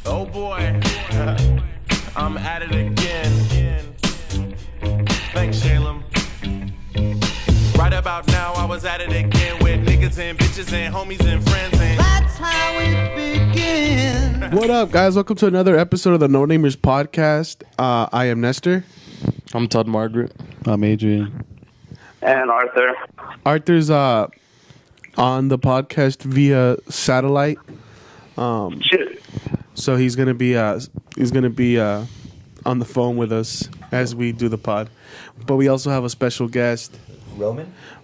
Oh boy, I'm at it again. Thanks, Shalem. Right about now, I was at it again with niggas and bitches and homies and friends. And that's how it begins. What up, guys? Welcome to another episode of the nonamerspodcast. I am Nestor. I'm Todd Margaret. I'm Adrian. And Arthur. Arthur's on the podcast via satellite. So he's gonna be on the phone with us as we do the pod. But we also have a special guest.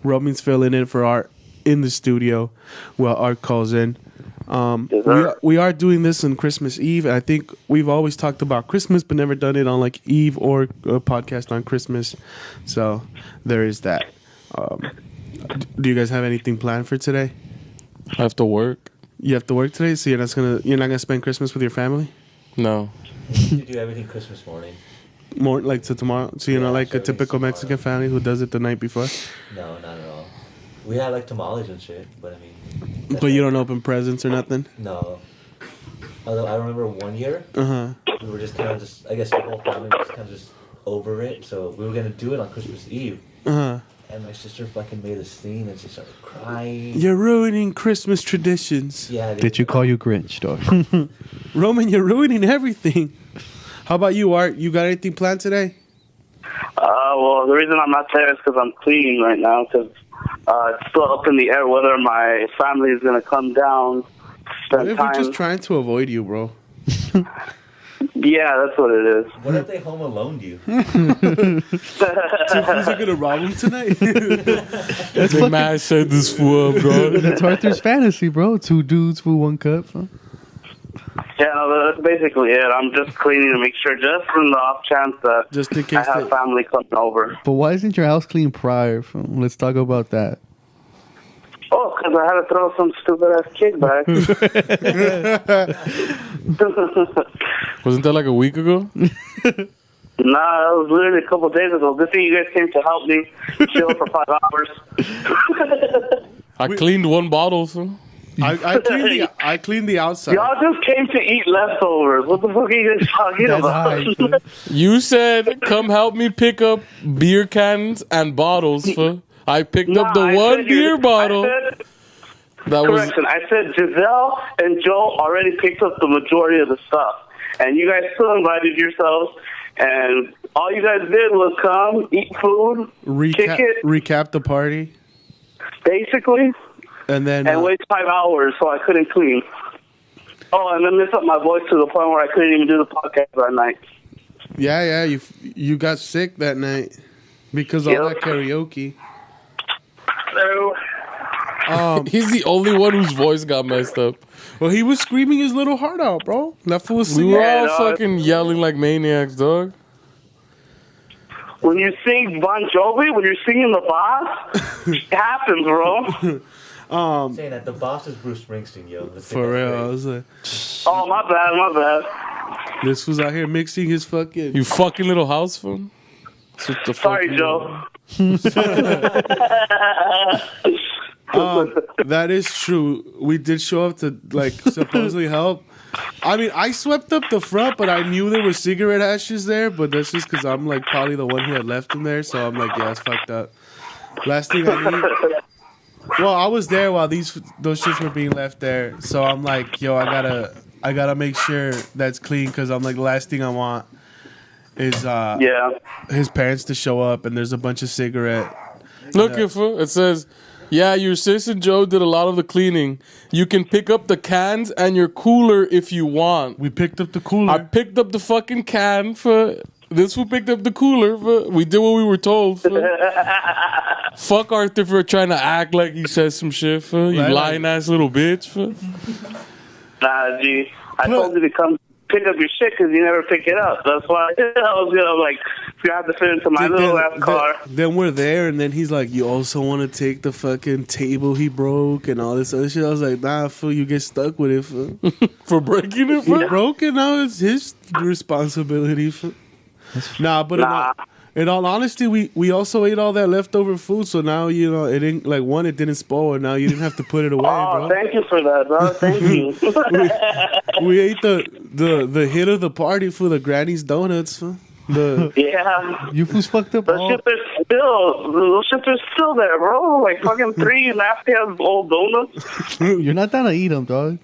Roman's filling in for Art in the studio while Art calls in. We are doing this on Christmas Eve. I think we've always talked about Christmas, but never done it on like Eve or a podcast on Christmas. So there is that. Do you guys have anything planned for today? I have to work. You have to work today, so you're not gonna spend Christmas with your family? No. You do everything Christmas morning. More like to tomorrow. So you're not like a typical Mexican family who does it the night before? No, not at all. We had like tamales and shit, but I mean. But you don't open presents or nothing? No. Although I remember one year, we were just kind of I guess the whole family was kind of just over it. So we were gonna do it on Christmas Eve. And my sister fucking made a scene and she started crying. You're ruining Christmas traditions. Yeah. Did you call you Grinch, dog? Roman, you're ruining everything. How about you, Art? You got anything planned today? Well, the reason I'm not there is because I'm cleaning right now, because it's still up in the air whether my family is going to come down. What if we're just trying to avoid you, bro? Yeah, that's what it is. What if they home aloned you? Two fools are gonna rob him tonight. That's the man said this fool up, bro. That's Arthur's fantasy, bro. 2 dudes for 1 cup. Huh? Yeah, no, that's basically it. I'm just cleaning to make sure, just in the off chance that just in case I have family coming over. But why isn't your house clean prior? Let's talk about that. Oh, because I had to throw some stupid-ass kickback. Wasn't that like a week ago? Nah, that was literally a couple of days ago. Good thing you guys came to help me chill for 5 hours. I cleaned 1 bottle, so. I cleaned the outside. Y'all just came to eat leftovers. What the fuck are you guys talking about? You said, come help me pick up beer cans and bottles, fool. I picked up the 1 beer bottle. Correction, I said Giselle and Joe already picked up the majority of the stuff. And you guys still invited yourselves. And all you guys did was come, eat food, kick it. Recap the party. Basically. And wait 5 hours so I couldn't clean. Oh, and then mess up my voice to the point where I couldn't even do the podcast that night. Yeah, you got sick that night because of all that karaoke. So, he's the only one whose voice got messed up. Well, he was screaming his little heart out, bro. That fool was singing. We were all fucking yelling like maniacs, dog. When you sing Bon Jovi, when you're singing The Boss, it happens, bro. Saying that The Boss is Bruce Springsteen, yo. For real, I was like, oh, my bad. This was out here mixing his fucking. You fucking little house phone. Sorry, Joe. That is true. We did show up to like supposedly help. I mean, I swept up the front, but I knew there were cigarette ashes there. But that's just because I'm like probably the one who had left them there. So I'm like, yeah, it's fucked up. Last thing I need. Well, I was there while those shits were being left there. So I'm like, yo, I gotta make sure that's clean because I'm like, the last thing I want is his parents to show up and there's a bunch of cigarette. Look, it says, yeah, your sis and Joe did a lot of the cleaning. You can pick up the cans and your cooler if you want. We picked up the cooler. I picked up the fucking can for this. Who picked up the cooler? We did what we were told. Fuck Arthur for trying to act like he says some shit. You lying ass little bitch. Nah, G. I told you to come pick up your shit because you never pick it up. That's why I was like, you have to fit into my little ass car. Then we're there, and then he's like, you also want to take the fucking table he broke and all this other shit. I was like, nah, fool, you get stuck with it, fool. For breaking it, fool? He broke it, now it's his responsibility, fool. Nah. In all honesty, we also ate all that leftover food, so now, you know, it didn't, like, one, it didn't spoil, and now you didn't have to put it away, bro. Thank you for that, bro. Thank you. we ate the hit of the party for the Granny's Donuts. Fool. Yeah. You fools fucked up. Those shits are still there, bro. Like fucking 3.5 old donuts. You're not down to eat them, dog.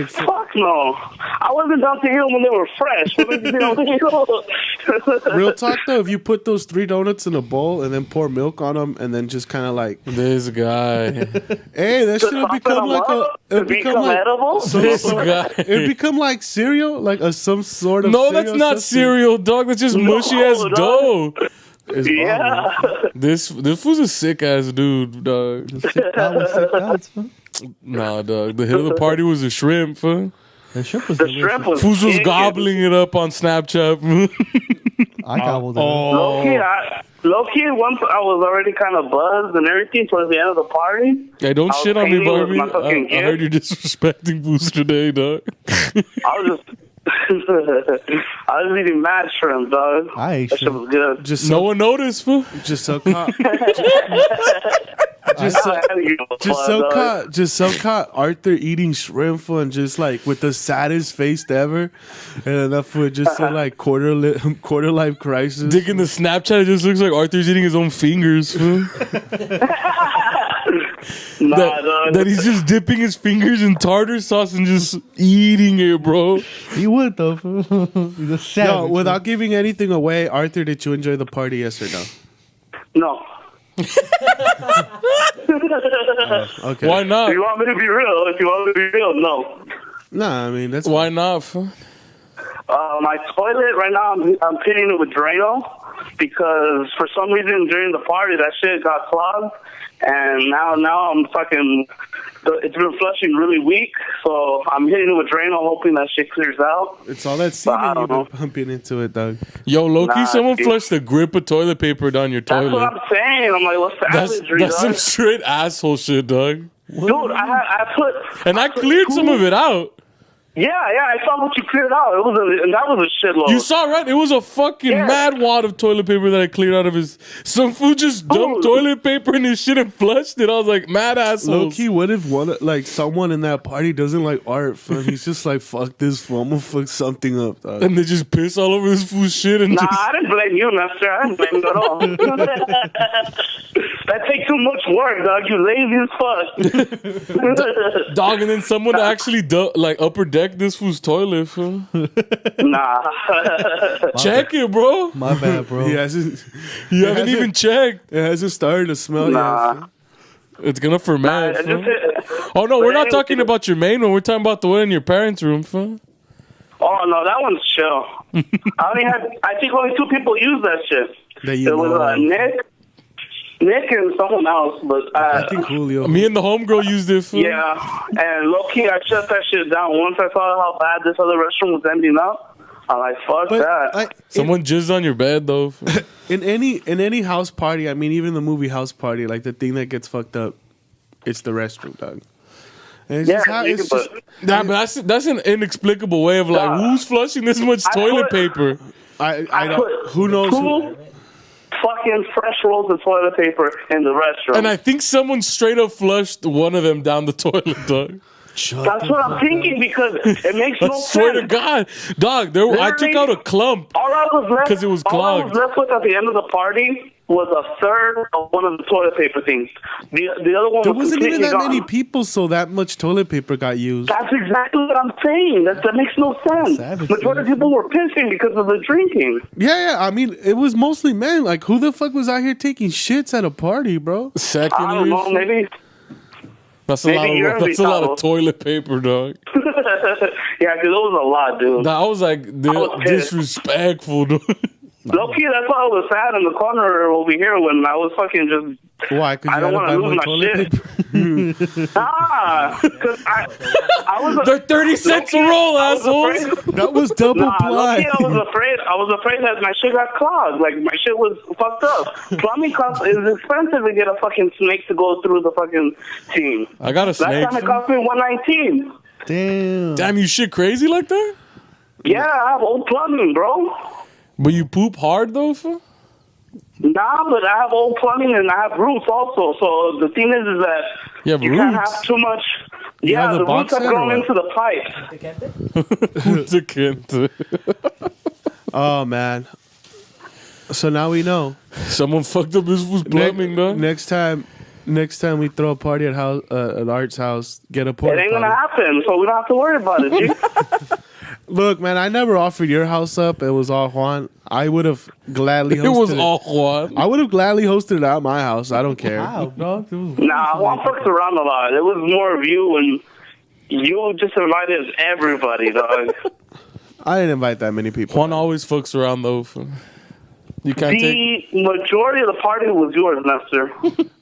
Fuck no. I wasn't down to eat them when they were fresh. Real talk though, if you put those 3 donuts in a bowl and then pour milk on them and then just kind of like This guy. hey, that should have become like it'd become like edible. This guy. It become like cereal, like some sort of. No, that's not cereal, dog. That's just mushy ass dough. Yeah. This fool's a sick ass dude, dog. Sick gods, fool. Nah, dog. The hit of the party was a shrimp, fool. The shrimp was The delicious. shrimp was Fools was kicking. gobbling it up on Snapchat. Fool. I gobbled it. Low-key, once I was already kind of buzzed and everything towards the end of the party. Hey, don't I was shit on me, painting with Barbie. my fucking I heard you're disrespecting fools today, dog. I was just... I was eating mad shrimp, dog. I ate That shit shrimp. was good. Just No one noticed, fool. just so caught. Just so caught Arthur eating shrimp fool, and just like with the saddest face ever, and then that food just said like quarter life crisis. Dick in the Snapchat, it just looks like Arthur's eating his own fingers, fool. That he's just dipping his fingers in tartar sauce and just eating it, bro. He would though. Fool. He's a savage. No, without giving anything away, Arthur, did you enjoy the party? Yes or no? No. Okay. Why If not? you want me to be real, no. Nah, I mean that's Why not, fool? My toilet right now, I'm pitting it with Drano because for some reason during the party that shit got clogged, and now I'm fucking. It's been flushing really weak, so I'm hitting it with Drano, hoping that shit clears out. It's all that I semen don't you've been know. pumping into it, dog. Yo, Loki, Nah, someone dude. flushed a grip of toilet paper down your That's what toilet. I'm saying. I'm like, what's the savagery, That's some dog? straight asshole shit, dog. Dude, I put. And I cleared some of it out. Yeah, I saw what you cleared out. And that was a shitload. You saw, right? It was a fucking Yeah. mad wad of toilet paper that I cleared out of his. Some fool just dumped Dude. toilet paper in his shit and flushed it. I was like, mad Low assholes. key, what if someone in that party doesn't like art? Fool? He's just like, fuck this fool. I'm gonna fuck something up, dog. And they just piss all over this fool's shit and Nah, just. I didn't blame you, Master. I didn't blame you at all. That takes too much work, dog. You lazy as fuck. Dog, and then someone actually upper decked this fool's toilet. Fool. Nah. Check it, bro. My bad, bro. He hasn't. You haven't even checked. It hasn't started to smell Nah. yet. fool. It's gonna ferment. I fool. just, Oh no, we're not Hey, talking about your main one. We're talking about the one in your parents' room. Fool. oh, no, that one's chill. I think only 2 people use that shit. That you It was know. Nick and someone else, but I think Julio. Me and the homegirl used it. Fool. yeah. And low-key, I shut that shit down once I saw how bad this other restroom was ending up. I'm like, fuck But that. Someone jizzed on your bed though. Fool. in any house party, I mean, even the movie House Party, like the thing that gets fucked up, it's the restroom, dog. And it's Yeah, just how, you it's can just, put- Nah, but that's an inexplicable way of like, Nah. who's flushing this much I toilet put- paper? I don't. put Who knows? 2 fucking fresh rolls of toilet paper in the restroom. And I think someone straight up flushed one of them down the toilet, dog. That's what I'm thinking because it makes I no swear sense. to God, dog. I took out a clump. All I was left 'Cause it was all I clogged. was left with at the end of the party was a third of one of the toilet paper things. The other one There was wasn't even completely that many gone. people, so that much toilet paper got used. That's exactly what I'm saying. That makes no sense. Savage, Majority of man. people were pissing because of the drinking. Yeah. I mean, it was mostly men. Like, who the fuck was out here taking shits at a party, bro? I Secondly, don't know. Maybe. that's a maybe you're lot. That's a lot of retarded. toilet paper, dog. Yeah, because it was a lot, dude. I was like, was pissed. disrespectful, dude. Low-key, that's why I was sad in the corner over here when I was fucking just... Why? Because I you don't had to want buy to more lose my toilet shit. paper? Because I was... They're 30 cents a roll, assholes. That was double Nah, ply. low-key, I was afraid that my shit got clogged. Like, my shit was fucked up. Plumbing cost is expensive to get a fucking snake to go through the fucking team. I got a Last snake. time it cost me $119. Damn. Damn, you shit crazy like that? Yeah, I have old plumbing, bro. But you poop hard though, fool? Nah, but I have old plumbing and I have roots also. So the thing is that You have you can't roots? have too much. Yeah, have the box roots have set or grown what? into the pipe. Puta Kente. Oh man. So now we know. Someone fucked up this was plumbing, dog. Next time we throw a party at Art's house, get a It porta ain't gonna potty. happen, so we don't have to worry about it, G. Look, man, I never offered your house up. It was all Juan. I would have gladly hosted It was all Juan. I would have gladly hosted it at my house. I don't care. Wow, dog. It was Nah, Juan fucks around a lot. It was more of you, and you just invited everybody, dog. I didn't invite that many people. Juan always fucks around though. You can't take. The majority of the party was yours, Nestor.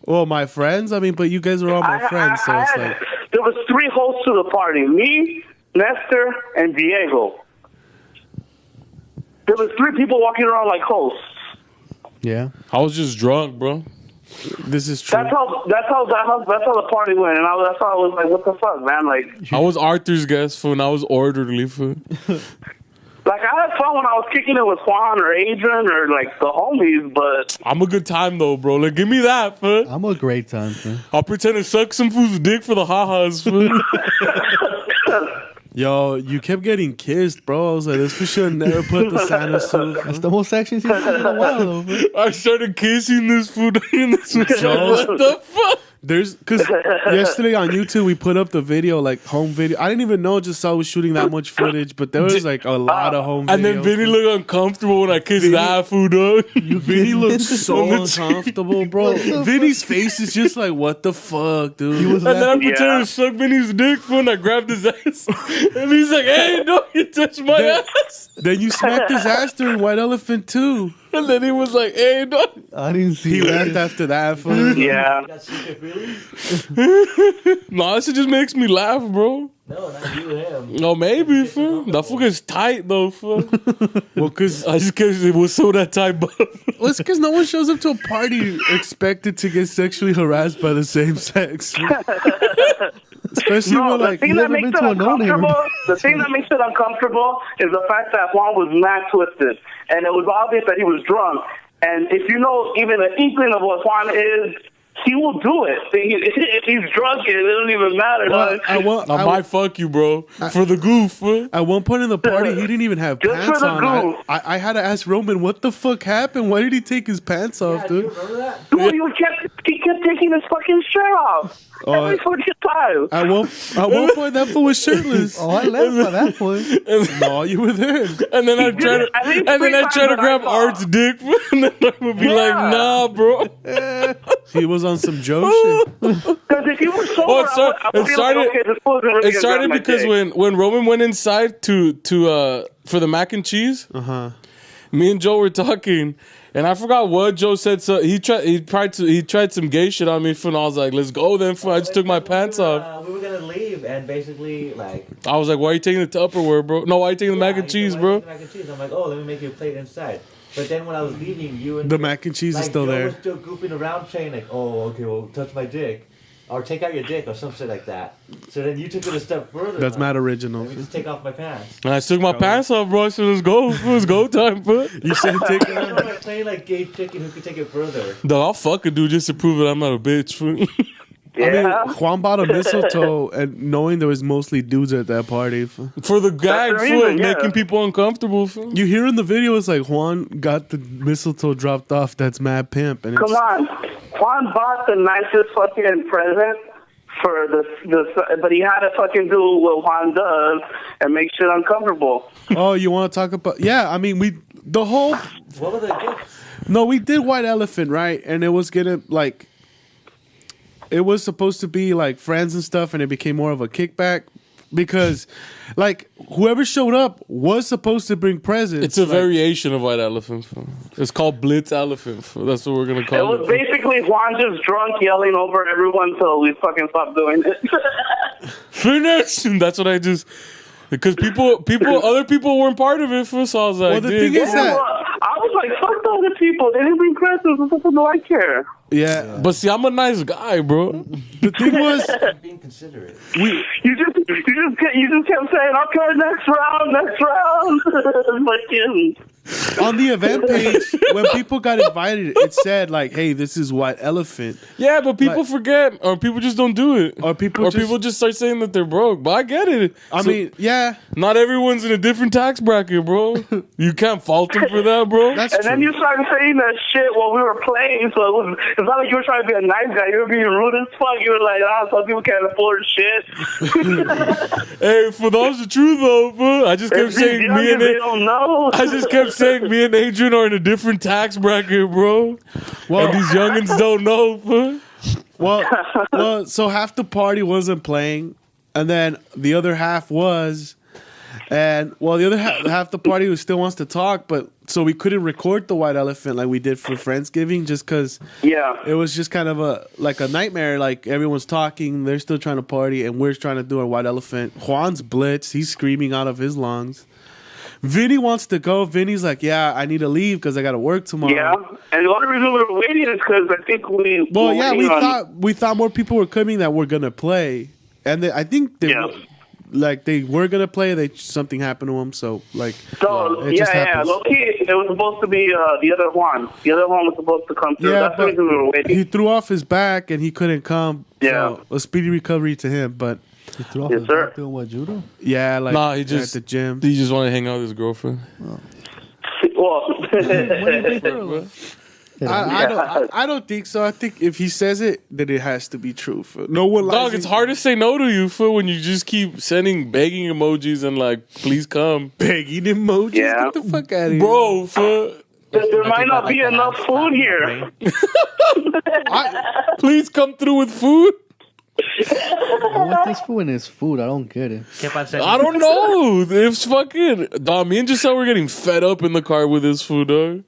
Well, my friends. I mean, but you guys are all my friends, so it's like. There was 3 hosts to the party: me, Nestor, and Diego. There was 3 people walking around like hosts. yeah. I was just drunk, bro. This is true. That's how the party went, and that's how I was like, what the fuck, man? Like I was Arthur's guest, fool, and I was orderly, fool. I had fun when I was kicking it with Juan or Adrian or like the homies, but I'm a good time though, bro. Like, give me that, fool. I'm a great time, man. I'll pretend to suck some fool's dick for the ha-has, fool. Yo, you kept getting kissed, bro. I was like, this fool should have never put the Santa suit. That's the most action he's seen in a while, though, man. I started kissing this fool, and this was like, what the fuck? Because yesterday on YouTube we put up the video, like home video. I didn't even know Giselle was shooting that much footage, but there was like a lot of home. And then videos. Vinny looked uncomfortable when I kissed that fool, dog. Vinny looked so uncomfortable, bro. Vinny's face is just like, what the fuck, dude? And then I pretended Yeah. to suck Vinny's dick, fool, and I grabbed his ass. And he's like, hey, don't you touch my ass. Then you smacked his ass during White Elephant too. And then he was like, hey, don't. I didn't see He that. left after that. Fool. yeah. You got secret feelings? Nah, this shit just makes me laugh, bro. No, not you, him. No, maybe, fool. That fool gets tight, though, fool. Well, because I just guess it was so that tight, but it's because no one shows up to a party expected to get sexually harassed by the same sex. Especially No, when the like thing that makes it uncomfortable. The thing that makes it uncomfortable is the fact that Juan was mad twisted, and it was obvious that he was drunk. And if you know even an inkling of what Juan is, he will do it. If he's drunk, it don't even matter. Well, dog. I might fuck you, bro, for the goof, fool. At one point in the party, he didn't even have Just pants for the on. goof. I had to ask Roman, what the fuck happened? Why did he take his pants off, Yeah, do you dude? remember that? Dude, he kept taking his fucking shirt off every fucking time. At one point, that fool was shirtless. Oh, I left by that point. No, you were there. And then I try to, At least and then three I times try to that I grab saw. Art's dick, fool, and then I would be like, Yeah. nah, bro. He was on some Joe shit. Because if he was sober, Well, it I would be like, okay, this fool's really It gonna grab started my because dick. when Roman went inside to for the mac and cheese, me and Joe were talking, and I forgot what Joe said. So he tried some gay shit on me, and I was like, "Let's go then." Fool. I just took my pants off. We were gonna leave, and basically, like, I was like, "Why are you taking the Tupperware, bro? No, why are you taking the mac and he cheese, said, bro?" "Why is the mac and cheese?" I'm like, "Oh, let me make you a plate inside." But then when I was leaving, you and The mac and cheese is like, still Joe there. was still goofing around, saying like, "Oh, okay, well, touch my dick, or take out your dick, or some shit like that." So then you took it a step further. That's like, mad original. Let me just take off my pants. And I took my pants off, bro. So let's go. Let's go time, fool. You said take it I'm off. like playing like gay chicken who could take it further. Dog, I'll fuck a dude just to prove that I'm not a bitch, fool. Yeah. I mean, Juan bought a mistletoe, and knowing there was mostly dudes at that party. For the gag, the fool, reason, yeah. making people uncomfortable, fool. You hear in the video, it's like Juan got the mistletoe dropped off. That's mad pimp, and Come it's, on. Juan bought the nicest fucking present for but he had to fucking do what Juan does and make shit uncomfortable. oh, you want to talk about? Yeah, I mean, we What were the gifts? we did White Elephant, right? And it was gonna like, it was supposed to be like friends and stuff, and it became more of a kickback because, like, whoever showed up was supposed to bring presents. It's a like, variation of White Elephant, fool. It's called Blitz Elephant, fool. That's what we're gonna It call was it. basically Juan just drunk yelling over everyone till we fucking stopped doing it. Finish. That's what I just. Because other people weren't part of it, fool. So I was like, Well, the dude, thing is that I was like, fuck the other people. They didn't bring presents. What the fuck do I care? yeah, but see, I'm a nice guy, bro. the thing was Being considerate. we. You just kept saying, okay, next round. Fucking. On the event page, when people got invited, it said like, "Hey, this is White Elephant." Yeah, but people forget, or people just don't do it, or people just start saying that they're broke. But I get it. I mean, yeah, not everyone's in a different tax bracket, bro. You can't fault them for that, bro. That's true. Then you started saying that shit while we were playing, so it's not like you were trying to be a nice guy. You were being rude as fuck. You were like, some people can't afford shit. Hey, for those the truth though, bro. I just kept saying me and Adrian are in a different tax bracket, bro. Well, and these youngins don't know, bro. Well, so half the party wasn't playing, and then the other half was, and the other half the party still wants to talk, but so we couldn't record the White Elephant like we did for Friendsgiving, just because it was just kind of a nightmare. Like everyone's talking, they're still trying to party, and we're trying to do our White Elephant. Juan's blitzed, he's screaming out of his lungs. Vinny wants to go. Vinny's like, yeah, I need to leave because I got to work tomorrow. Yeah, and the only reason we were waiting is because I think we thought more people were coming that were gonna play, and I think they were gonna play. Something happened to them, so it just happens. It was supposed to be the other Juan. The other one was supposed to come through. Yeah, that's the reason we were waiting. He threw off his back and he couldn't come. Yeah, so a speedy recovery to him, but. He threw off his back doing what, judo? Yeah, he just at the gym. He just wanted to hang out with his girlfriend. Well, I don't think so. I think if he says it, then it has to be true. No one. Dog, it's hard to say no to you when you just keep sending begging emojis and please come. Begging emojis? Yeah. Get the fuck out of here, bro. There might not be enough food here. Please come through with food. What this food in his food? I don't get it. I don't know. It's fucking. Dog, me and Giselle were getting fed up in the car with this food, dog.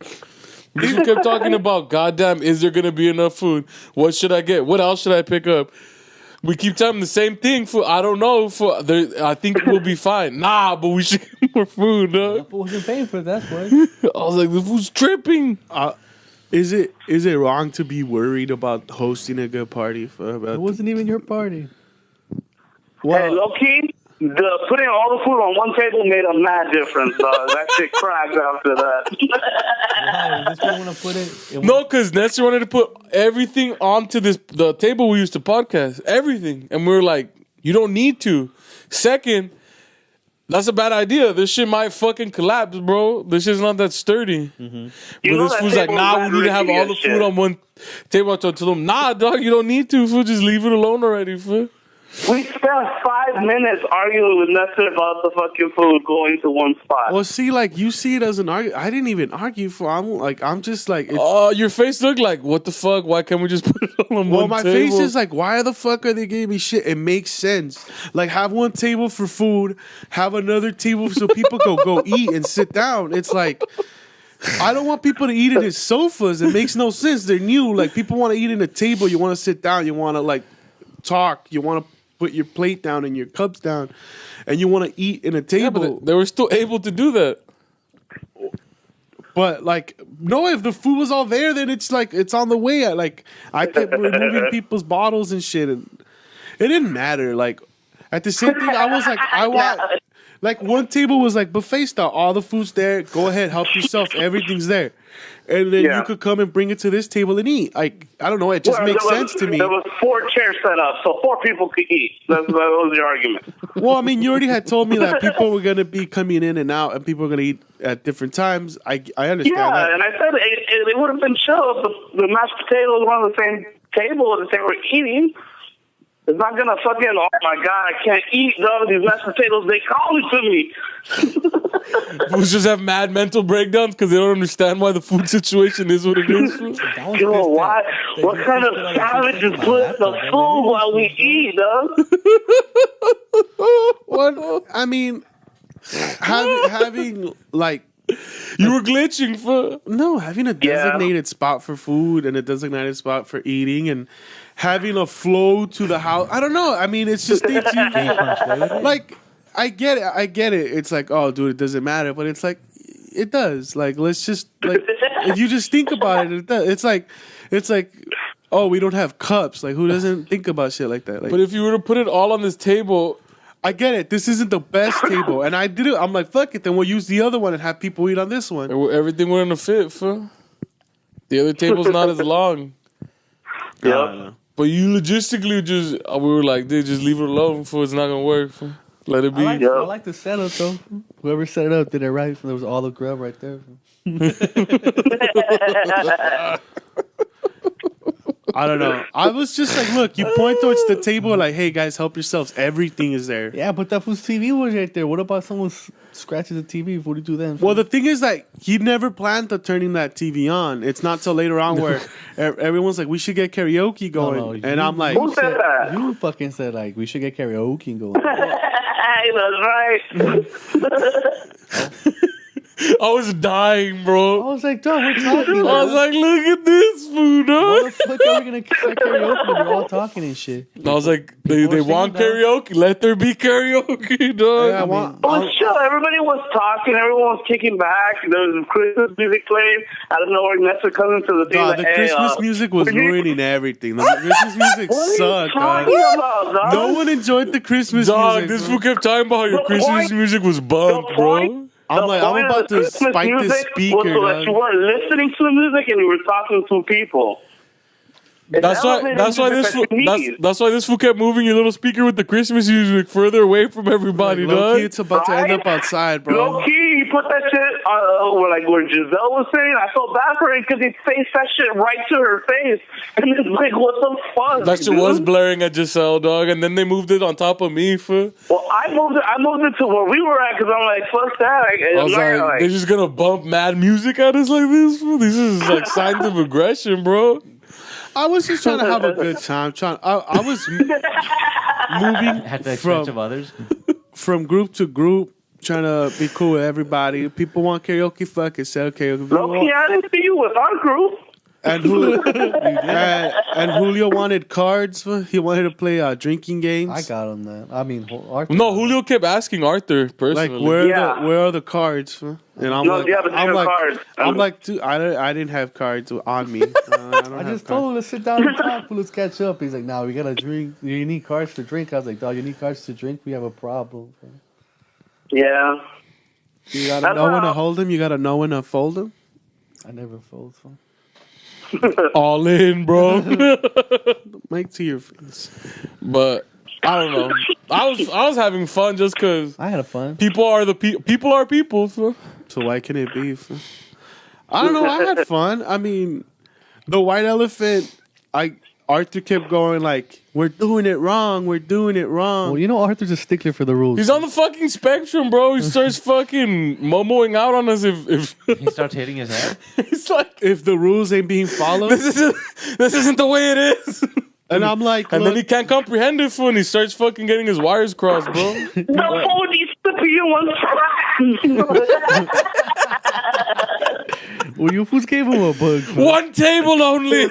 We kept talking about, goddamn, is there gonna be enough food? What should I get? What else should I pick up? We keep telling them the same thing. I don't know. I think we'll be fine. Nah, but we should get more food, dog. I wasn't paying for that, boy. I was like, the food's tripping. Is it wrong to be worried about hosting a good party? It wasn't even your party. Well, hey, low-key, putting all the food on one table made a mad difference. That shit cracked after that. Why? This one want to put it? No, because Nestor wanted to put everything onto the table we used to podcast. Everything. And we were like, you don't need to. Second, that's a bad idea. This shit might fucking collapse, bro. This shit's not that sturdy. Mm-hmm. But this food's like, nah, we need to have all the food on one table. I told them, nah, dog, you don't need to. Food, just leave it alone already, fool. We spent 5 minutes arguing with Nestor about the fucking food going to one spot. Well, see, you see it as an argument. I didn't even argue for. I'm just like. Oh, your face looked like, what the fuck? Why can't we just put it all on one table? Well, my face is like, why the fuck are they giving me shit? It makes sense. Have one table for food, have another table so people go eat and sit down. It's like. I don't want people to eat in his sofas. It makes no sense. They're new. People want to eat in a table. You want to sit down. You want to talk. You want to put your plate down and your cups down, and you want to eat in a table. Yeah, but they were still able to do that. But no, if the food was all there, then it's it's on the way. I kept removing people's bottles and shit, and it didn't matter. At the same thing, I was I want. One table was buffet style. All the food's there. Go ahead, help yourself. Everything's there. And then you could come and bring it to this table and eat. I don't know. It just makes sense to me. There was 4 chairs set up, so 4 people could eat. That was your argument. Well, I mean, you already had told me that people were going to be coming in and out, and people were going to eat at different times. I understand that. Yeah, and I said it would have been chill if the mashed potatoes were on the same table that they were eating. It's not gonna fucking, oh my God, I can't eat these mashed potatoes. They call it to me. Fools just have mad mental breakdowns because they don't understand why the food situation is what it is. Yo, why? What kind of savages put the food while we eat, dog? What? I mean, having you were glitching for having a designated spot for food and a designated spot for eating and having a flow to the house. I don't know. I mean, it's just things you I get it. It's oh, dude, it doesn't matter, but it's it does. Let's just if you just think about it, it does. It's oh, we don't have cups. Who doesn't think about shit like that? But if you were to put it all on this table, I get it. This isn't the best table, and I did it. I'm like, fuck it. Then we'll use the other one and have people eat on this one. Everything wouldn't have fit, fool. The other table's not as long. Yep. But you logistically just, we were like, dude, just leave it alone, fool. It's not gonna work, fool. Let it be. I like the setup though. Whoever set it up did it right. There was all the grub right there. I don't know. I was just like, look, you point towards the table, like, hey guys, help yourselves. Everything is there. Yeah, but that fool's TV was right there. What about someone scratches the TV? What do you do then? Well, the thing is that he never planned on turning that TV on. It's not till later on where everyone's like, we should get karaoke going. And I'm like, Who said that? You fucking said like we should get karaoke going. That's right. I was dying, bro. I was like, dog, we're talking. I was like, look at this food, why dog. the fuck are we gonna start karaoke when we're all talking and shit? I was like, they are want singing, karaoke. Let there be karaoke, dog. yeah, It was chill. Everybody was talking. Everyone was kicking back. There was Christmas music playing. I don't know where Nestor comes into the thing. God, like, the Christmas music was ruining everything. The Christmas music sucked, dog. No one enjoyed the Christmas Dog, music. this bro. fool kept talking about how your Christmas music was bunk, bro. I'm like, I'm about to spike this speaker, was so that you dog. weren't listening to the music and you were talking to people. That's why this fool kept moving your little speaker with the Christmas music further away from everybody, Low dog. key, it's about to end up outside, bro. Low key, he put that shit where Giselle was saying. I felt bad for her because he faced that shit right to her face, and it's like, what the fuck? That shit was blaring at Giselle, dog, and then they moved it on top of me, fool. Well, I moved it to where we were at because I'm like, fuck that. I was like, they're just gonna bump mad music at us like this, fool? This is like signs of aggression, bro. I was just trying to have a good time. I was moving At the expense of others. from group to group, trying to be cool with everybody. If people want karaoke, fuck it, say karaoke. Low key, I didn't see you with our group. And Julio wanted cards. He wanted to play drinking games. I got him that. I mean, Arthur. No, Julio kept asking Arthur personally. Like, where are the cards? And I'm No, you have a different card. I'm like, dude, I didn't have cards on me. I just told him to sit down and talk. Let's catch up. He's like, nah, we gotta drink. You need cards to drink. I was like, dog, you need cards to drink? We have a problem. Bro. Yeah. You gotta know when to hold them. You gotta know when to fold them. I never fold. So. All in, bro. Make to your face. But I don't know. I was having fun just because I had fun. people are people. So. So why can it be? I don't know. I had fun. I mean, the white elephant. Arthur kept going like, "We're doing it wrong. We're doing it wrong." Well, you know, Arthur's a stickler for the rules. He's on the fucking spectrum, bro. He starts fucking momoing out on us if He starts hitting his head. it's like If the rules ain't being followed, this isn't the way it is. and I'm like, And then he look, can't comprehend it, fool, and he starts fucking getting his wires crossed, bro. The phone needs to be one. Well, you fools gave him a bug. One table only.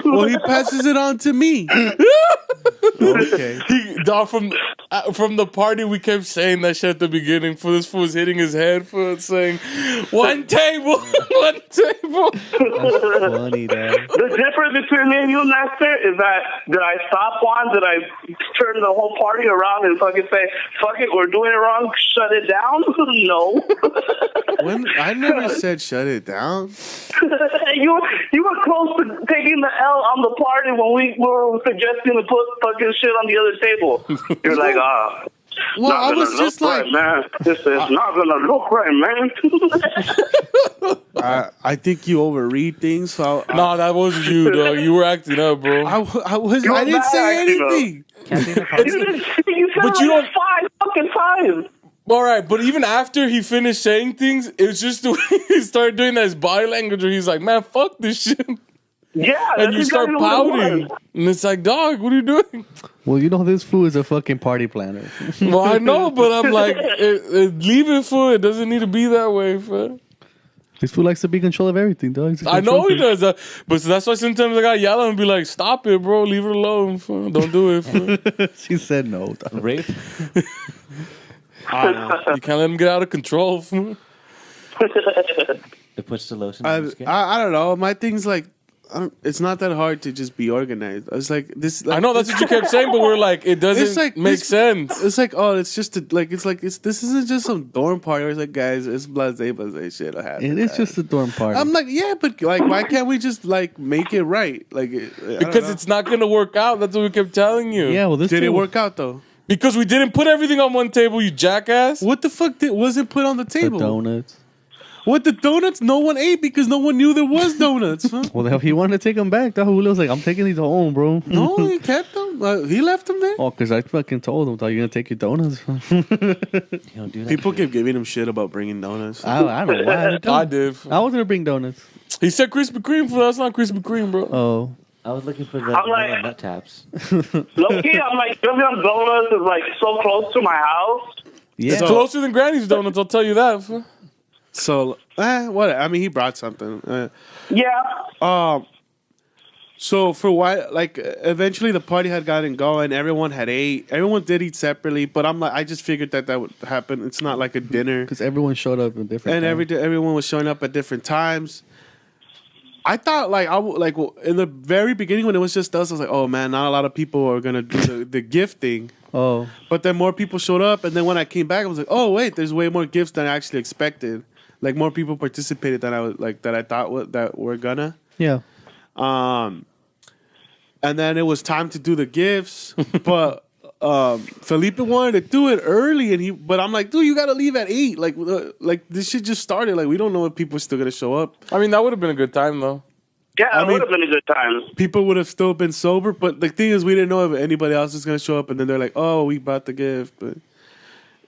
well, he passes it on to me. Okay. From the party, we kept saying that shit at the beginning. For this fool was hitting his head for saying, "One table, one table." That's funny, dad. The difference between me and you, Nestor, is that did I stop one? Did I turn the whole party around and fucking say, "Fuck it, we're doing it wrong. Shut it down"? No. When I never said shut it down. You were close to taking the L on the party when we were suggesting to put fucking shit on the other table. You're like, Well, I was just like, right, man. This is not gonna look right, man. I think you overread things. So No, that wasn't you, dog. You were acting up, bro. I You're didn't bad say acting, anything. You said But like you don't- 5 fucking times. All right, but even after he finished saying things, it was just the way he started doing that his body language where he's like, "Man, fuck this shit." Yeah, And you start pouting. And it's like, dog, what are you doing? Well, you know this fool is a fucking party planner. Well, I know, but I'm like, leave it for it. Doesn't need to be that way, fool. This fool likes to be in control of everything, dog. He's a I know he control does that. But that's why sometimes I gotta yell at him and be like, stop it, bro. Leave it alone, fool. Don't do it, fool. freak. She said no, dog. Rape? You can't let him get out of control, fool. It puts the lotion on the skin. I don't know. My thing's like, it's not that hard to just be organized. It's like this. Like, I know that's what you kept saying, but we're like, it doesn't make sense. It's like, oh, it's just this isn't just some dorm party. Where it's like, guys, it's blase shit. It is just a dorm party. I'm like, yeah, but like, why can't we just like make it right? Like, Because it's not gonna work out. That's what we kept telling you. Yeah, well, this did it work out though? Because we didn't put everything on one table, you jackass. What the fuck wasn't put on the The table? donuts. What, the donuts? No one ate because no one knew there was donuts. Huh? Well, if he wanted to take them back, that Julio was like, I'm taking these home, bro. No, he kept them. He left them there. Oh, because I fucking told him, you're going to take your donuts. You don't do that. People kept giving him shit about bringing donuts. I don't know why. I did. I was going to bring donuts. He said Krispy Kreme, for that's not Krispy Kreme, bro. Oh. I was looking for the I'm like- nut taps. Low-key, I'm like, Dunkin' Donuts is like so close to my house. Yeah. It's closer than Granny's Donuts, I'll tell you that. Fool. So, what? I mean, he brought something. Yeah. So for why, like, eventually the party had gotten going. Everyone had ate. Everyone did eat separately. But I'm like, I just figured that would happen. It's not like a dinner. Because everyone showed up at different And times. everyone was showing up at different times. I thought, like, in the very beginning when it was just us, I was like, oh man, not a lot of people are gonna do the gift thing. Oh. But then more people showed up, and then when I came back, I was like, oh wait, there's way more gifts than I actually expected. Like more people participated than I thought that were gonna. Yeah. And then it was time to do the gifts, but Felipe wanted to do it early, but I'm like, dude, you gotta leave at 8. Like this shit just started. Like we don't know if people are still gonna show up. I mean, that would have been a good time, though. Yeah, it would have been a good time. People would have still been sober, but the thing is, we didn't know if anybody else was gonna show up, and then they're like, oh, we brought the gift, but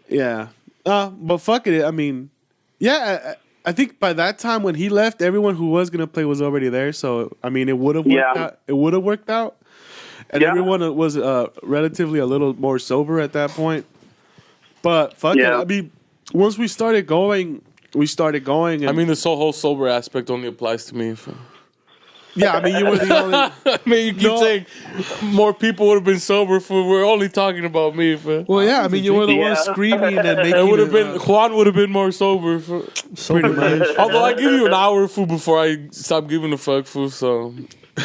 yeah, but fuck it. I mean, yeah. I think by that time when he left, everyone who was gonna play was already there. So I mean, it would have worked out. It would have worked out, and everyone was relatively a little more sober at that point. But fuck it. I mean, once we started going. And I mean, this whole sober aspect only applies to me. Yeah, I mean, you were the only. I mean, you keep saying more people would have been sober. We're only talking about me. Well, yeah, I mean, you were the one screaming and making. It would have been Juan would have been more sober. Pretty much. Although I give you an hour food before I stop giving a fuck food. So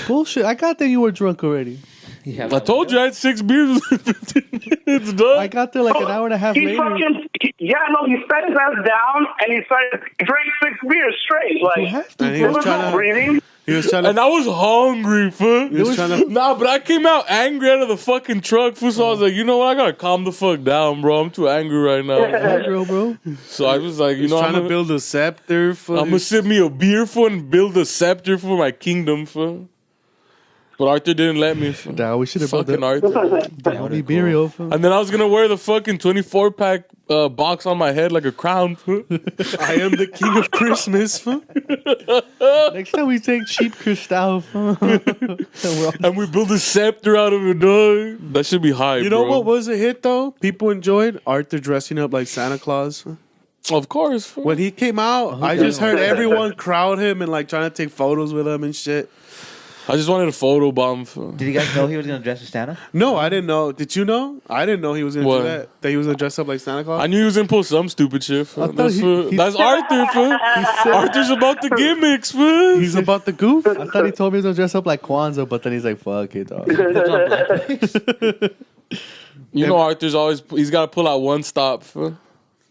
Bullshit. I got there. You were drunk already. Yeah, I told you I had 6 beers. It's done. I got there like an hour and a half He later. he sat his ass down and he started drinking 6 beers straight. Like, You have to, And he there was was trying no to. breathing. He was trying to. And I was hungry, fool. He was trying to. Nah, but I came out angry out of the fucking truck, fool. So I was like, you know what? I gotta calm the fuck down, bro. I'm too angry right now. That girl, bro. So I was like, you He's know, trying to build a scepter. For I'm gonna sip me a beer for and build a scepter for my kingdom, fool. But Arthur didn't let me. Fool. Nah, we should have brought Fucking the Arthur. homie Burial. And then I was gonna wear the fucking 24-pack box on my head like a crown. Fool. I am the king of Christmas. Fool. Next time we take cheap Cristal. And we build a scepter out of it, dog. That should be high, You know bro. what was a hit though? People enjoyed Arthur dressing up like Santa Claus. Of course. Fool. When he came out, I just heard everyone crowd him and like trying to take photos with him and shit. I just wanted a photo bomb. Fool. Did you guys know he was gonna dress as Santa? No, I didn't know. Did you know? I didn't know he was gonna What? do that. That he was gonna dress up like Santa Claus. I knew he was gonna pull some stupid shit. Fool. thought That's, he that's Arthur, fool. Arthur's about the gimmicks, fool. He's about the goof. I thought he told me he was gonna dress up like Kwanzaa, but then he's like, "Fuck it, dog." You know, Arthur's he's got to pull out one stop. Fool.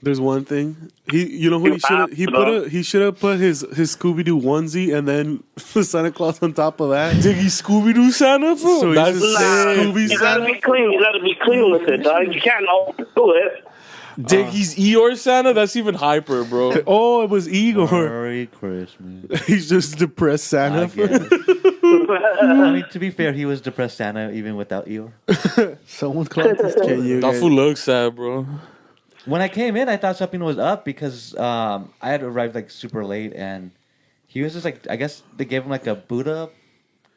There's one thing. You know what he should have put his Scooby Doo onesie and then the Santa Claus on top of that. Diggy Scooby Doo Santa, fool. So he's That's just sick. Scooby You gotta Santa. be clean. You gotta be clean with it, dog. You can't overdo it. Diggy's Eeyore Santa. That's even hyper, bro. Oh, it was Igor. Merry Christmas. He's just depressed Santa. I guess. I mean, to be fair, he was depressed Santa even without Eeyore. Someone's clocked his Can you That guys- fool looks sad, bro. When I came in, I thought something was up because I had arrived like super late, and he was just like, I guess they gave him like a Buddha,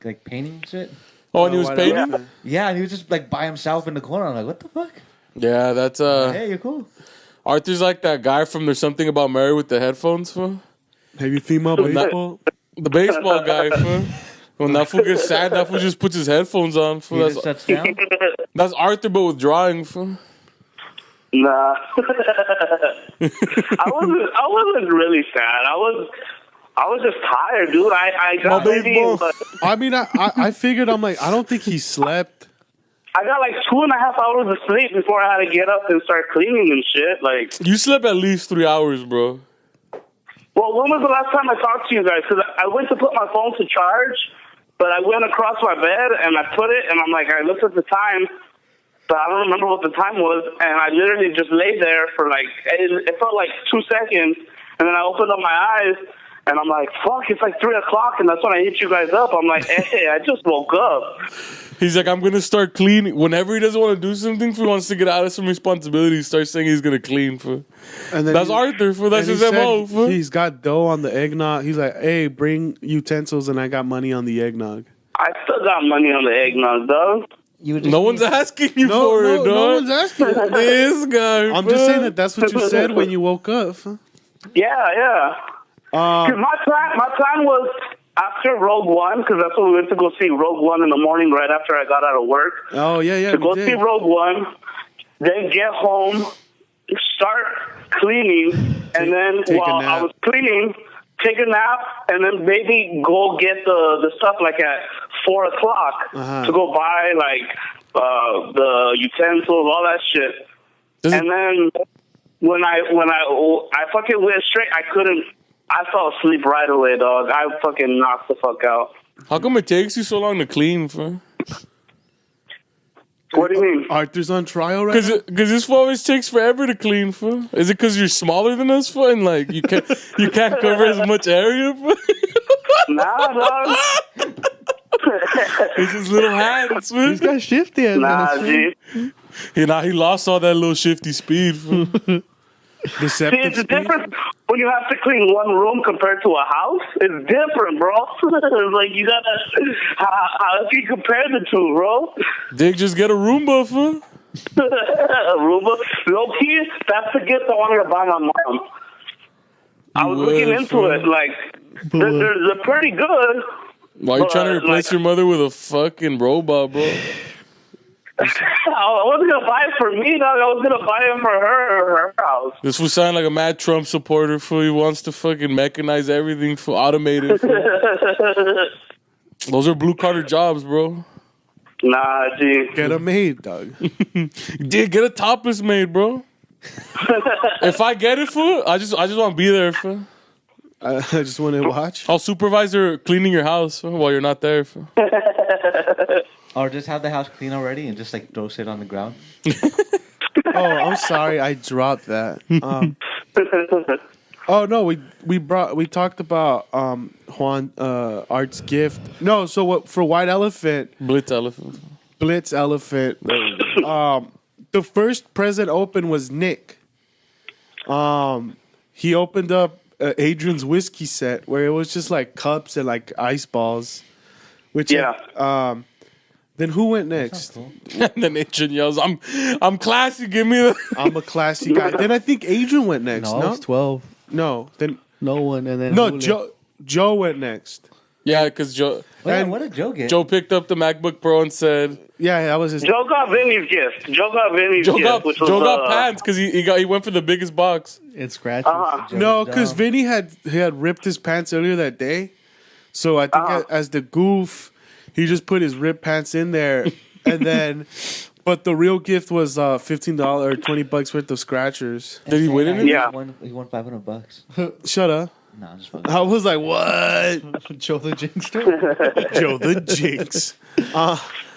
like painting shit. Oh, and he was Why painting? not? Yeah, and he was just like by himself in the corner. I'm like, what the fuck? Yeah, that's Hey, you're cool. Arthur's like that guy from There's Something About Mary with the headphones, fool. Have you female baseball? The baseball guy, fool. When that fool gets sad, that fool just puts his headphones on, fool. He That's, just shuts down. that's Arthur, but with drawing, fool. Nah. I wasn't really sad. I was just tired, dude. I got maybe, I figured, I'm like, I don't think he slept. I got like 2.5 hours of sleep before I had to get up and start cleaning and shit. Like, You slept at least 3 hours, bro. well, when was the last time I talked to you guys? Because I went to put my phone to charge, but I went across my bed and I put it, and I'm like, I looked at the time, but I don't remember what the time was, and I literally just lay there for like, it felt like 2 seconds, and then I opened up my eyes, and I'm like, fuck, it's like 3 o'clock, and that's when I hit you guys up. I'm like, hey, I just woke up. He's like, I'm going to start cleaning. Whenever he doesn't want to do something, he wants to get out of some responsibility, he starts saying he's going to clean. And then that's Arthur. That's his MO. He's got dough on the eggnog. He's like, hey, bring utensils, and I got money on the eggnog. I still got money on the eggnog, dog. No one's asking you for it, dog. No one's asking. This guy. I'm just saying that's what you said when you woke up. Yeah. Cause my plan was after Rogue One, because that's what we went to go see, Rogue One in the morning right after I got out of work. Oh, yeah. To go see Rogue One, then get home, start cleaning, and then while I was cleaning, take a nap, and then maybe go get the stuff like at 4 o'clock to go buy like the utensils, all that shit. And then when I fucking went straight, I fell asleep right away, dog. I fucking knocked the fuck out. How come it takes you so long to clean, fool? What do you mean? Arthur's on trial right now? Because this fool always takes forever to clean, fool. Is it because you're smaller than us, fool? And like you can't cover as much area, fool? Nah, dog. It's his little hands, fool. He's got shifty hands. Nah, G. He lost all that little shifty speed, fool. See, it's different when you have to clean one room compared to a house. It's different, bro. It's like you gotta. How can you compare the two, bro? Dick, just get a Roomba, fool. A Roomba, low key. That's the gift I wanted to buy my mom. I was looking into it. Like they're pretty good. Why are you trying to replace your mother with a fucking robot, bro? I wasn't gonna buy it for me, dog. I was gonna buy it for her house. This would sound like a mad Trump supporter. Fool, he wants to fucking mechanize everything for automated. Those are blue collar jobs, bro. Nah, G. Get a maid, dog. Dude, get a topless maid, bro. If I get it, fool, I just want to be there, fool. I just want to watch. I'll supervise her cleaning your house while you're not there, fool. Or just have the house clean already and just like throw shit on the ground. Oh, I'm sorry, I dropped that. Oh no, we talked about Juan Art's gift. No, so what for White Elephant? Blitz Elephant. The first present open was Nick. He opened up Adrian's whiskey set where it was just like cups and like ice balls. Which then who went next? Cool. And then Adrian yells, I'm classy, give me the... I'm a classy guy. Then I think Adrian went next. No, No, it was 12. no. Then No one, and then no. Julio. Joe went next. Yeah, because Joe And- What did Joe get? Joe picked up the MacBook Pro and said... Yeah, that was his. Joe got Vinny's gift. Joe got pants because he went for the biggest box. It scratches. No, because Vinny had ripped his pants earlier that day, so I think as the goof, he just put his ripped pants in there, and then. But the real gift was $15 or $20 worth of scratchers. Did he win it? Yeah. He won $500. Shut up. No, I'm just fucking. I was like, what? Joe the Jinxter. Joe the Jinx.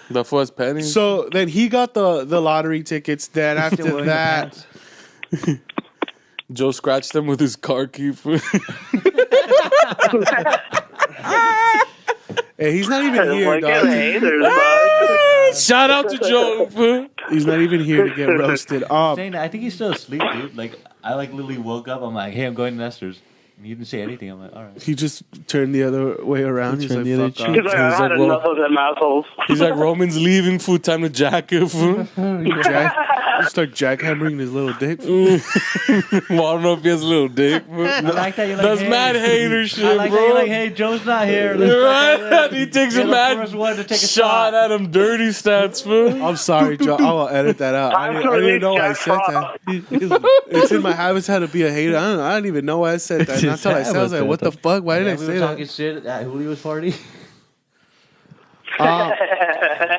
That fool has pennies. So then he got the lottery tickets. Then Still after wearing the that, pants. Joe scratched them with his car key. hey, he's not even here, Like dog. haters, dog. Shout out to Joe. Fool. He's not even here to get roasted. Saying that, I think he's still asleep, dude. Like, I like literally woke up. I'm like, hey, I'm going to Nestor's. And he didn't say anything. I'm like, all right. He just turned the other way around. He's turned like, the other fuck cheek. off. He's like, I had enough of them assholes. He's like, Roman's leaving, food time to jack it. Fool. start jackhammering his little dick. Well, I don't know if he has a little dick. I like that you're like, That's hey. mad hater shit, I like bro. that you're like, hey, Joe's not here. You're right. He takes a You're the mad first one to take a shot at him, dirty stats, fool. I'm sorry, Joe. I will edit that out. I didn't know I said that. It's in my habits how to be a hater. I don't even know why I said that. Not until I said, I was like, what the fuck? Why did I we say were talking that? shit at Julio's party.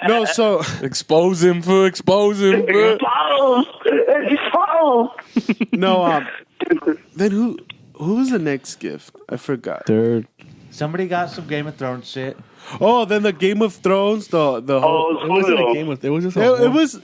No, so Expose him, fool. Expose him, fool. no. Then who was the next gift? I forgot. Third. Somebody got some Game of Thrones shit. Oh, then the Game of Thrones. The whole. It wasn't a game of. It was just.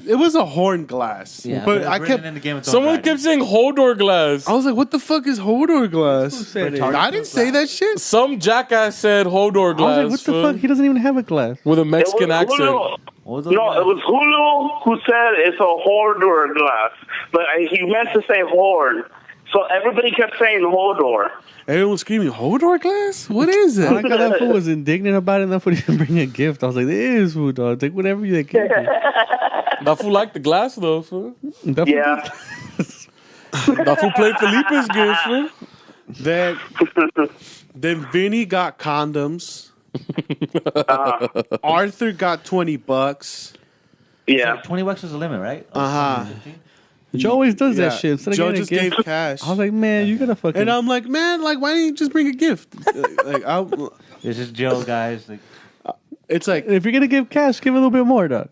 It was a horn glass. Yeah, but it was I written kept. in the Game of Thrones Someone writing. kept saying Hodor glass. I was like, what the fuck is Hodor glass? said it? I didn't say that shit. Some jackass said Hodor I glass. was like, what the fool, fuck? He doesn't even have a glass. with a Mexican accent. What was the No, it was Hulu who said it's a Hodor glass, but he meant to say horn. So everybody kept saying Hodor. Everyone was screaming, Hodor glass? What is I like it? how that fool was indignant about it enough for him to bring a gift. I was like, this fool, dog. Take whatever you can. That fool liked the glass though, fool. Yeah. That fool played Felipe's gift, fool. Then Vinny got condoms. Arthur got $20. Yeah. $20 was the limit, right? Joe always does Yeah. that shit. Instead of Joe getting just a gift, gave cash. I was like, man, you gotta fucking. And I'm like, man, like, why didn't you just bring a gift? This is Joe, guys. Like, It's like, if you're gonna give cash, give a little bit more, dog.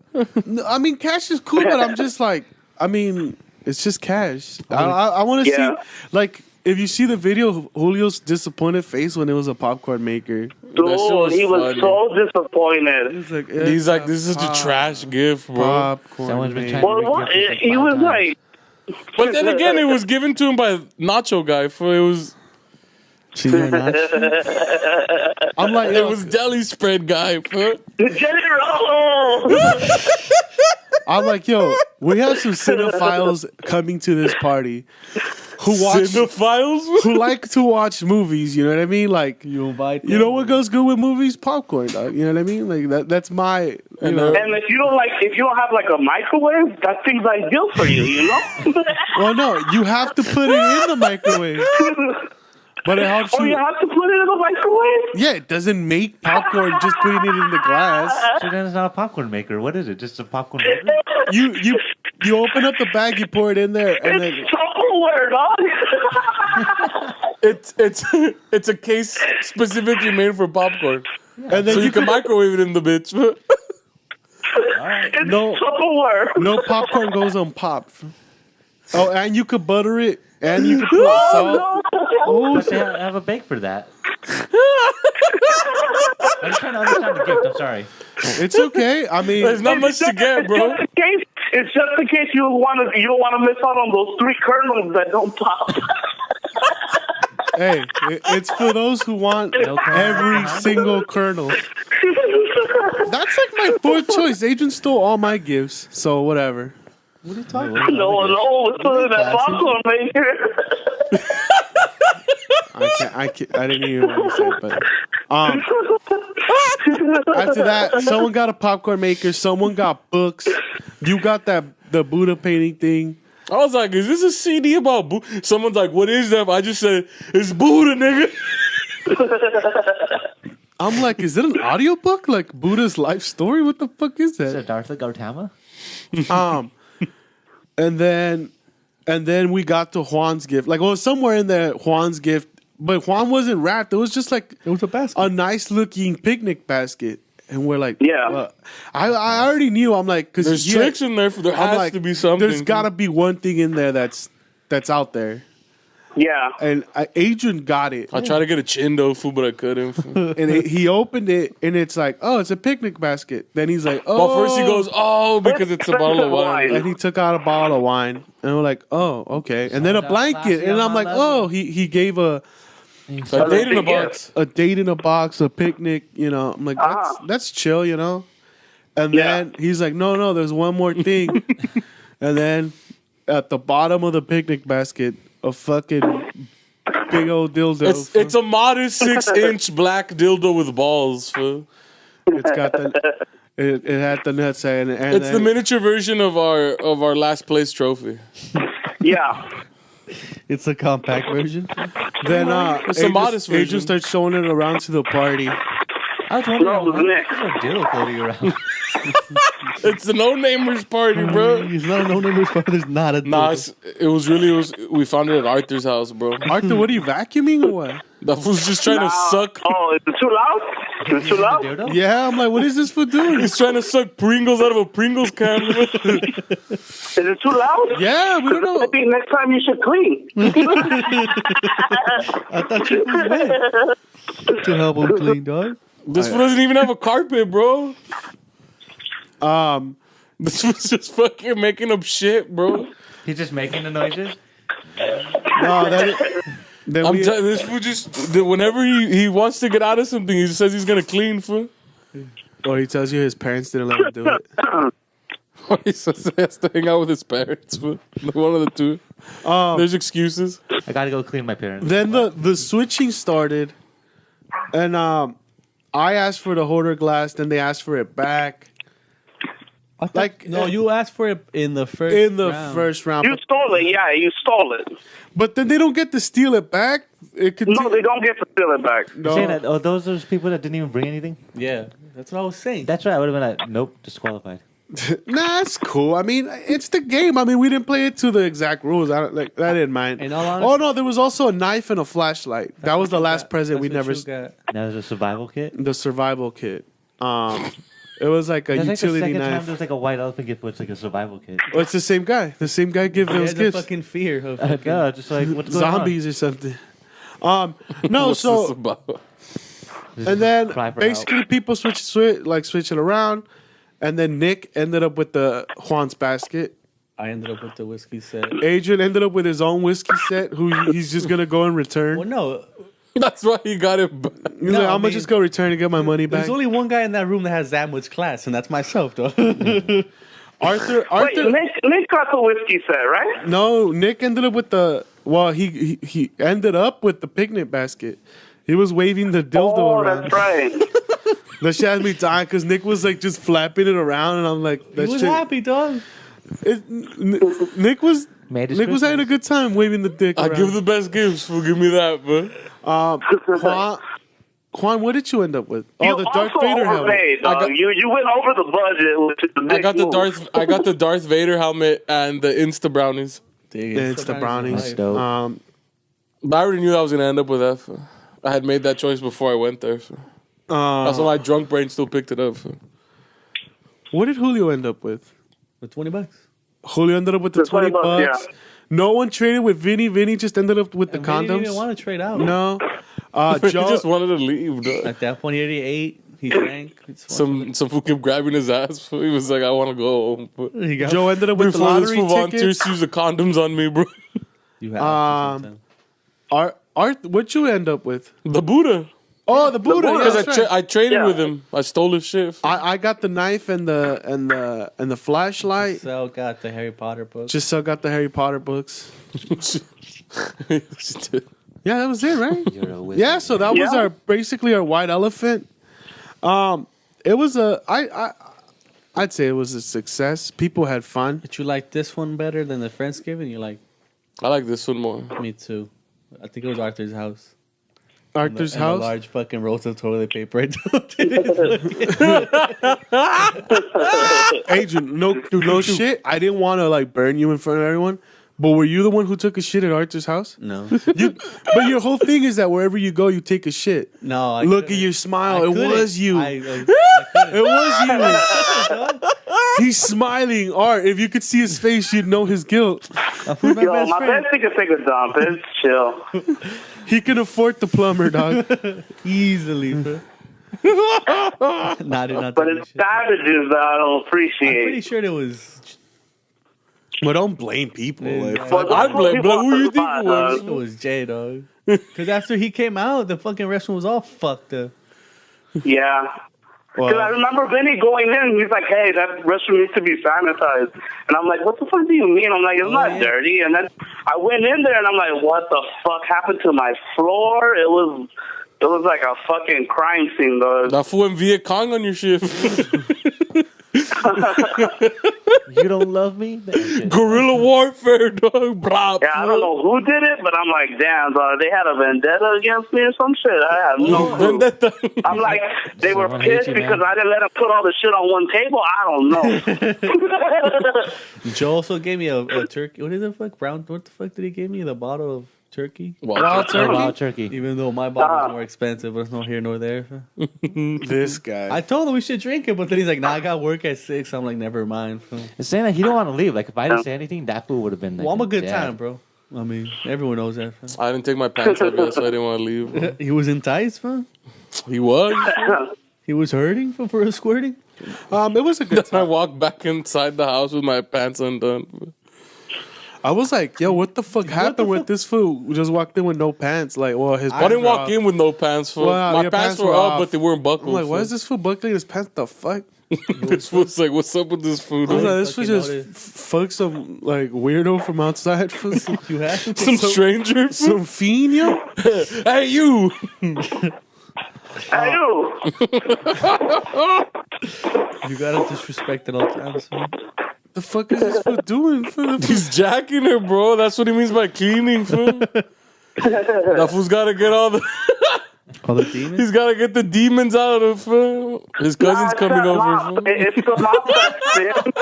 I mean, cash is cool, but I'm just like, I mean, it's just cash. I want to Yeah. see, like, if you see the video, Julio's disappointed face when it was a popcorn maker. Dude, was he was funny. so disappointed. He's like, He's like, this is such a trash gift, bro. popcorn someone's been maker. trying to Well, what? re-gift this He five was times. like, But then again, it was given to him by Nacho guy. For it was I'm like, it was deli spread guy. For General! I'm like, yo, we have some cinephiles coming to this party who cinephiles. who like to watch movies. You know what I mean? Like, You invite. you know what goes good with movies? Popcorn, dog. You know what I mean? Like that's my, you know. And if you don't have like a microwave, that thing's ideal for you, you know? Well, no, you have to put it in the microwave, but it helps Oh, you have to put it in the microwave? Yeah, it doesn't make popcorn just putting it in the glass. So then it's not a popcorn maker. What is it? Just a popcorn maker? You open up the bag, you pour it in there, and then It's Tupperware, dog. It's a case specifically made for popcorn, and then so you can microwave it in the bitch. It's No. Tupperware. no popcorn goes on pop. Oh, and you could butter it, and you could put salt. But they have a bake for that. I'm just trying to understand the gift. I'm sorry. It's okay. I mean, There's not much to get, bro. It's just in case you don't want to miss out on those 3 kernels that don't pop. hey, it's for those who want every single kernel. That's like my 4th choice. Adrian stole all my gifts, so whatever. What are you talking about? No, it's for that popcorn maker. I didn't hear what you said, but after that, someone got a popcorn maker. Someone got books. You got the Buddha painting thing. I was like, is this a CD about Buddha? Someone's like, what is that? I just said, it's Buddha, nigga. I'm like, is it an audiobook? Like Buddha's life story? What the fuck is Is that? it Darth Gautama? And then we got to Juan's gift. Like, it was somewhere in there, Juan's gift. But Juan wasn't wrapped. It was just like It was a basket. a nice looking picnic basket. And we're like, Yeah. well, I already knew. I'm like, because There's tricks in there. There has to be something. There's got to be one thing in there that's out Yeah. And Adrian got it. I tried to get a chindo food, but I couldn't. Fool. And he opened it, and it's like, oh, it's a picnic basket. Then he's like, oh. Well, first he goes, oh, because it's a bottle of wine. And he took out a bottle of wine, and we're like, oh, okay. And then a Sounds blanket, classy and on I'm my like, level. oh, he gave a A date in a box. date in a box, a picnic. You know, I'm like, that's chill, you know. And then he's like, no, there's one more thing. And then at the bottom of the picnic basket, a fucking big old dildo. It's a modest 6-inch black dildo with balls. Fool. It's got the. It had the nutsack, and It's the miniature version of our last place trophy. Yeah. It's a compact version. Then It's a modest version. Adrian starts showing it around to the party. I was wondering No, it was why Nick. there's a dildo floating around. It's the no-namers party, bro. It's not a no-namer's part. There's not a Nah, dildo. we found it at Arthur's house, bro. Arthur, what are you vacuuming or what? That fool's just trying to suck. Oh, is it too loud? Is it too loud? Dildo? Yeah, I'm like, what is this for doing? He's trying to suck Pringles out of a Pringles can. Bro. Is it too loud? Yeah, we don't know. I think next time you should clean. I thought you was wet. To help him clean, dog. This fool doesn't even have a carpet, bro. This was just fucking making up shit, bro. He's just making the noises. No, then I'm telling this fool just whenever he wants to get out of something, he says he's gonna clean, fool. or he tells you his parents didn't let him do it. Or he says he has to hang out with his parents, fool. One of the two. There's excuses. I gotta go clean my parents. Then the switching started, and I asked for the holder glass, then they asked for it back. No, you asked for it in the first round. You stole it. Yeah, you stole it. But then they don't get to steal it back. It could No, they don't get to steal it back. No. Saying that, those are people that didn't even bring anything? Yeah, that's what I was saying. That's right. I would have been like, nope, disqualified. Nah, it's cool. I mean, it's the game. I mean, we didn't play it to the exact rules. I didn't mind. In all honesty- Oh no, there was also a knife and a flashlight. That was the last present we never. That was a survival kit? The survival kit. It was like a That's like the utility second time knife. there's like a white elephant gift, it's like a survival kit. Oh, it's the same guy. The same guy give those the gifts. fucking fear of God, just like what's going Zombies or something. No, What's this so about? and then Cry for basically people switch it around, and then Nick ended up with the Juan's basket. I ended up with the whiskey set. Adrian ended up with his own whiskey set, who he's just gonna go and return. Well, no, That's why he got it back. He's No, like, I I'm gonna mean, just go return and get my money back. there's only one guy in that room that has that much class, and that's myself, though. Arthur, Wait, Nick got the whiskey set, right? no, Nick ended up with the. Well, he ended up with the picnic basket. He was waving the dildo Oh, around. that's right. That shit had me dying because Nick was like just flapping it around, and I'm like, He that was shit. happy, dog. Nick was Made his Nick was having a good time waving the dick I around. give the best gifts. Fool, give me that, bro. Juan, what did you end up with? You Oh, the Darth also Vader helmet. overpaid, dog. You went over the budget, which is the big I got the Darth Vader helmet and the Insta brownies. It's the brownies. dope. But I already knew I was gonna end up with that. Fool. I had made that choice before I went there. Fool. That's why my drunk brain still picked it up. Fool. What did Julio end up with? For $20. Julio ended up with the 20 bucks. yeah. No one traded with Vinny. Vinny just ended up with the And he didn't condoms. even want to trade out. No. He Joe, just wanted to leave. Dog. At that point, he already ate. He drank. Some fool kept grabbing his ass. Fool. He was like, I want to go home. Fool. He got, Joe ended up with the Before this lottery fool volunteers tickets. to use the condoms on me, bro. you have to sometime. Art, what'd you end up with? The Buddha. Oh, the Buddha. Buddha. Yeah, Because that's right. I traded Yeah. with him. I stole his shit. Fool. I got the knife and the flashlight. So got the Harry Potter book. Just so got the Harry Potter books. She did. Yeah, that was it, right? You're a wizard. Yeah, so that was Yeah. our basically our white elephant. It was I'd say it was a success. People had fun. But you like this one better than the Friendsgiving? You like I like this one more. me too. I think it was Arthur's house. Arthur's And the house. large fucking rolls of toilet paper. Adrian, no shit. I didn't want to like burn you in front of everyone. But were you the one who took a shit at Arthur's house? No. But your whole thing is that wherever you go, you take a shit. No. I Look at couldn't. your smile. I It couldn't. was you. I It was you. He's smiling. Art, if you could see his face, you'd know his guilt. couldn't. My Yo, best my friend. bestie can take a dump. It's chill. He can afford the plumber, dog. Easily, bro. Not But it's savages that I don't I'm pretty appreciate. sure it was. But don't blame people. Like, But I blame- people who you think spot, it was? dog. It was Jay, dog. Because after he came out, the fucking restaurant was all fucked up. Yeah. Because I remember Vinny going in and he's like, hey, that restroom needs to be sanitized. And I'm like, what the fuck do you mean? I'm like, it's not yeah. dirty. And then I went in there and I'm like, what the fuck happened to my floor? It was It was like a fucking crime scene, though. That fool in Viet Cong on your ship. You don't love me? Guerrilla warfare, dog. Blah, Yeah, I don't know who did it, but I'm like, damn, dog, they had a vendetta against me or some shit. I have no clue. Vendetta. I'm like, they were Someone hates pissed you, because man. I didn't let them put all the shit on one table. I don't know. Joe also gave me a turkey. What is the fuck? What the fuck did he give me? The bottle of turkey? Wild turkey. Wild turkey. Even though my bottle's more expensive, but it's no here nor there. This guy. I told him we should drink it, but then he's like, nah, I got work at 6. I'm like, never mind. It's saying that he don't want to leave. Like, if I didn't say anything, that fool would have been like, Well, I'm a good dad. time, bro. I mean, everyone knows that. I didn't take my pants off yet, so I didn't want to leave. He was enticed, man. He was. He was hurting for a squirting. It was a good I time. walked back inside the house with my pants undone. I was like, yo, what the fuck happened with this fool? We just walked in with no pants. Like, well, his I didn't pants were walk off. in with no pants, fool. Well, My your pants were up, off. but they weren't buckled. I'm like, why fool. is this fool buckling his pants? The fuck? This fool's like, what's up with this food? I was like, this was fucking just noticed. fuck some like weirdo from outside. You have to. Some stranger? Some fiend, yo. Hey, you! I do. You gotta disrespect at all times, man. The fuck is this fool doing? He's jacking her, bro. That's what he means by cleaning, fool. That fool's gotta get all the... All the demons? He's gotta get the demons out of him. His cousin's Nah, coming it's over. that fool. mop. It's the mop that spins.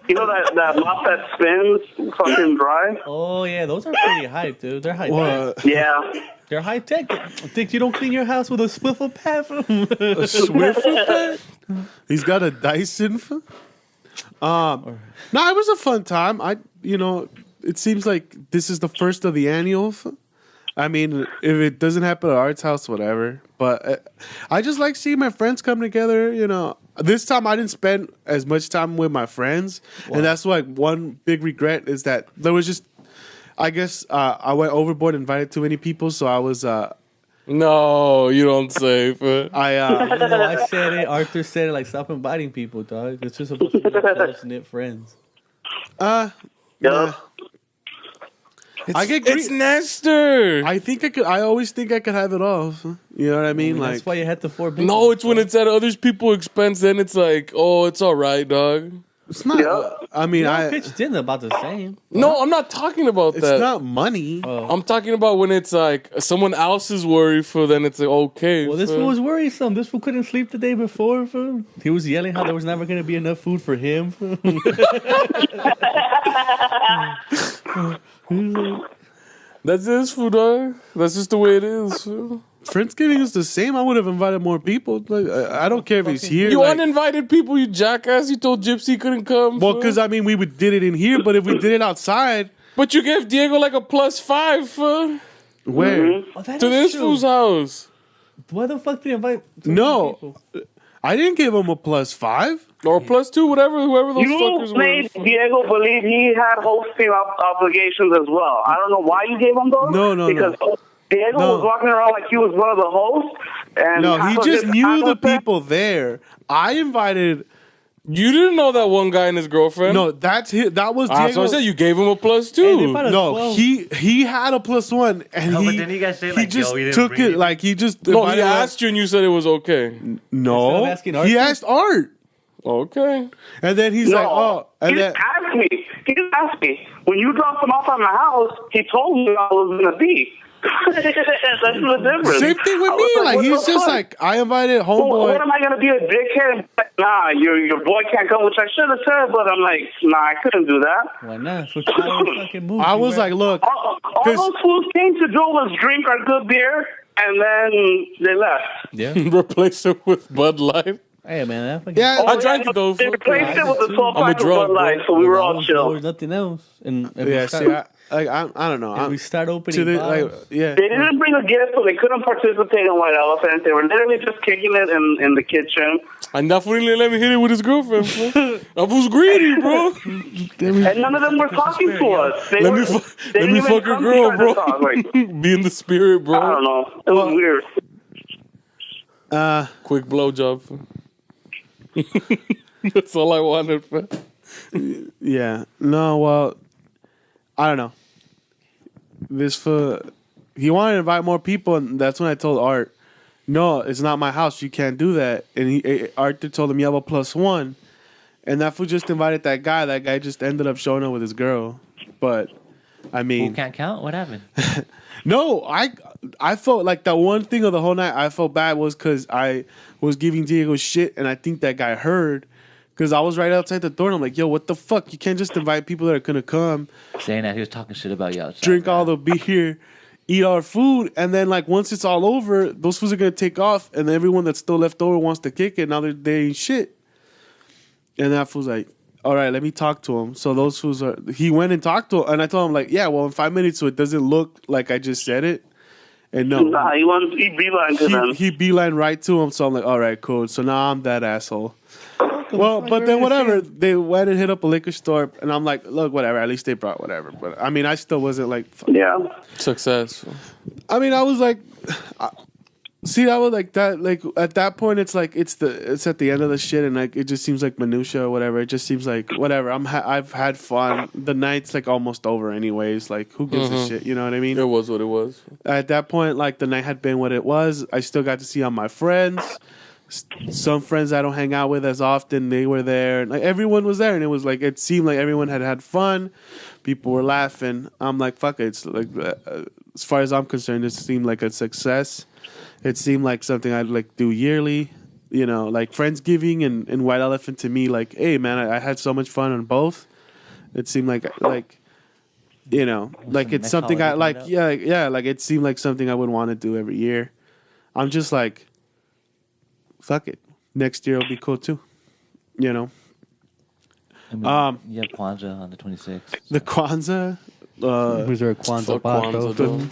You know that mop that spins, fucking dry? Oh, yeah, those are pretty hype, dude. They're high tech. What? Yeah. They're high tech. Think you don't clean your house with a Swiffle pad? A Swiffer pad? He's got a Dyson. No, it was a fun time. It seems like this is the first of the annual. I mean, if it doesn't happen at Art's house, whatever. But I just like seeing my friends come together. This time I didn't spend as much time with my friends, and that's like one big regret is that there was just. I guess I went overboard and invited too many people, so I was. No, you don't say, fool. I said it. Arthur said it. Like, stop inviting people, dog. It's just supposed to be close knit friends. Yeah. I get It's Nestor. I think I could. I always think I could have it off. You know what I mean? Like, That's why you had the 4 big No, it's when it's at other people's expense. Then it's like, oh, it's all right, dog. it's not. Yeah. I mean, I pitched in about the same. No, I'm not talking about It's that. not money. I'm talking about when it's like someone else's worry for. Then it's like okay. Well, this fool. fool was worrisome. This fool couldn't sleep the day before. Fool. He was yelling how there was never going to be enough food for him. Fool. That's his food, dog. That's just the way it is. Fool. Friendsgiving is the same. I would have invited more people. Like, I don't care if he's here. You like, uninvited people, you jackass. You told Gypsy he couldn't come. well, fool. because I mean, we did it in here, but if we did it outside, But you gave Diego like a +5 fool, where? Oh, that to is this true. fool's house. Why the fuck did you invite? so No. many people? I didn't give him a +5. Or +2, whoever those You fuckers made were. Diego believe he had hosting obligations as well. I don't know why you gave him those. No. Because Diego No. was walking around like he was one of the hosts. And No, half he of just his knew the time- people there. I invited. You didn't know that one guy and his girlfriend? No, that's his, that was Diego. So I said you gave him a Hey, they +2. brought a No, 12. he had a +1, and No, he but didn't you guys say, he like, just yo, he didn't took bring it anything? like he just No, he invited us. asked you and you said it was okay. Instead No, of asking Art? he asked Art, Okay. and then he's No, like, oh, and he then didn't ask me. He didn't ask me. When you dropped him off on the house, he told me I was going to be. That's the difference. same thing with I me. was Like what he's the just fuck? like I invited Well, homeboy. what am I going to be a dickhead? And be like, nah, your boy can't come, which I should have said, but I'm like, nah, I couldn't do that. Why not? For power fucking move. I was like, look, All 'Cause- those fools came to do was drink our good beer, and then they left. yeah. Replace it with Bud Light. Hey man, that fucking yeah, I drank it though. They replaced it with the 12 I'm a pack of drug, Bud Light, bro. so we were There all was chill. nothing else. And yeah. we See, start, I don't know. and we start opening to the, like, bottles. yeah. They didn't bring a gift, so they couldn't participate in White Elephant. They were literally just kicking it in the kitchen. And that fool didn't let me hit it with his girlfriend, fool. I was greedy, bro. And none of them were talking to us. They Let were, me they let didn't me even fuck your come to girl, try to bro. talk. Like, Be in the spirit, bro. I don't know. It was weird. Quick blowjob. fool. That's all I wanted, fool. Yeah. No, well, I don't know. This for he wanted to invite more people, and that's when I told Art, no, it's not my house. You can't do that. And Arthur told him, yeah, well, +1. And that fool just invited that guy. That guy just ended up showing up with his girl. But, I mean... Who can't count? What happened? No, I felt like the one thing of the whole night I felt bad was because I was giving Diego shit, and I think that guy heard. Because I was right outside the door, and I'm like, yo, what the fuck? You can't just invite people that are going to come. Saying that he was talking shit about you outside. Drink all the beer, eat our food, and then like once it's all over, those foods are gonna take off, and everyone that's still left over wants to kick it. Now they ain't shit. And that fool's like, all right, let me talk to him. So those fools he went and talked to him, and I told him like, yeah, well, in 5 minutes, so it doesn't look like I just said it. And no, Nah, he beeline to them. He beeline right to him. So I'm like, all right, cool. So now I'm that asshole. Well, but then whatever. They went and hit up a liquor store, and I'm like, look, whatever. At least they brought whatever. But I mean, I still wasn't like, yeah, successful. I mean, I was like, see, I was like that. Like at that point, it's like it's at the end of the shit, and like it just seems like minutia or whatever. It just seems like whatever. I've had fun. The night's like almost over, anyways. Like who gives a shit? You know what I mean? It was what it was. At that point, like the night had been what it was. I still got to see all my friends. Some friends I don't hang out with as often, they were there. Like everyone was there, and it was like it seemed like everyone had fun. People were laughing. I'm like, fuck it. It's like as far as I'm concerned, it seemed like a success. It seemed like something I'd like do yearly. You know, like Friendsgiving and White Elephant to me, like, hey man, I had so much fun on both. It seemed like you know, like it's something I like. Yeah, like it seemed like something I would want to do every year. I'm just like, fuck it. Next year will be cool too. You know. I mean, you have Kwanzaa on the 26th. So. The Kwanzaa. Was there a Kwanzaa pot?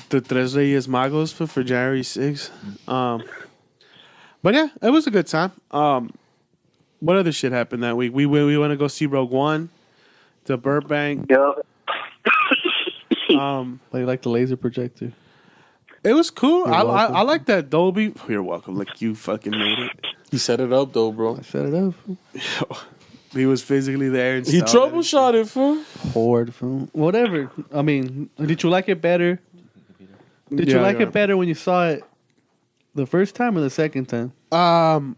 The Tres Reyes Magos for January 6th. But yeah, it was a good time. What other shit happened that week? We went to go see Rogue One, to Burbank. Yep. They like the laser projector. It was cool. I like that Dolby. You're welcome. Like you fucking made it. He set it up though, bro. I set it up. He was physically there. And he troubleshot it, fool. Horde, fool. Whatever. I mean, did you like it better? Did you like it better when you saw it the first time or the second time? Well,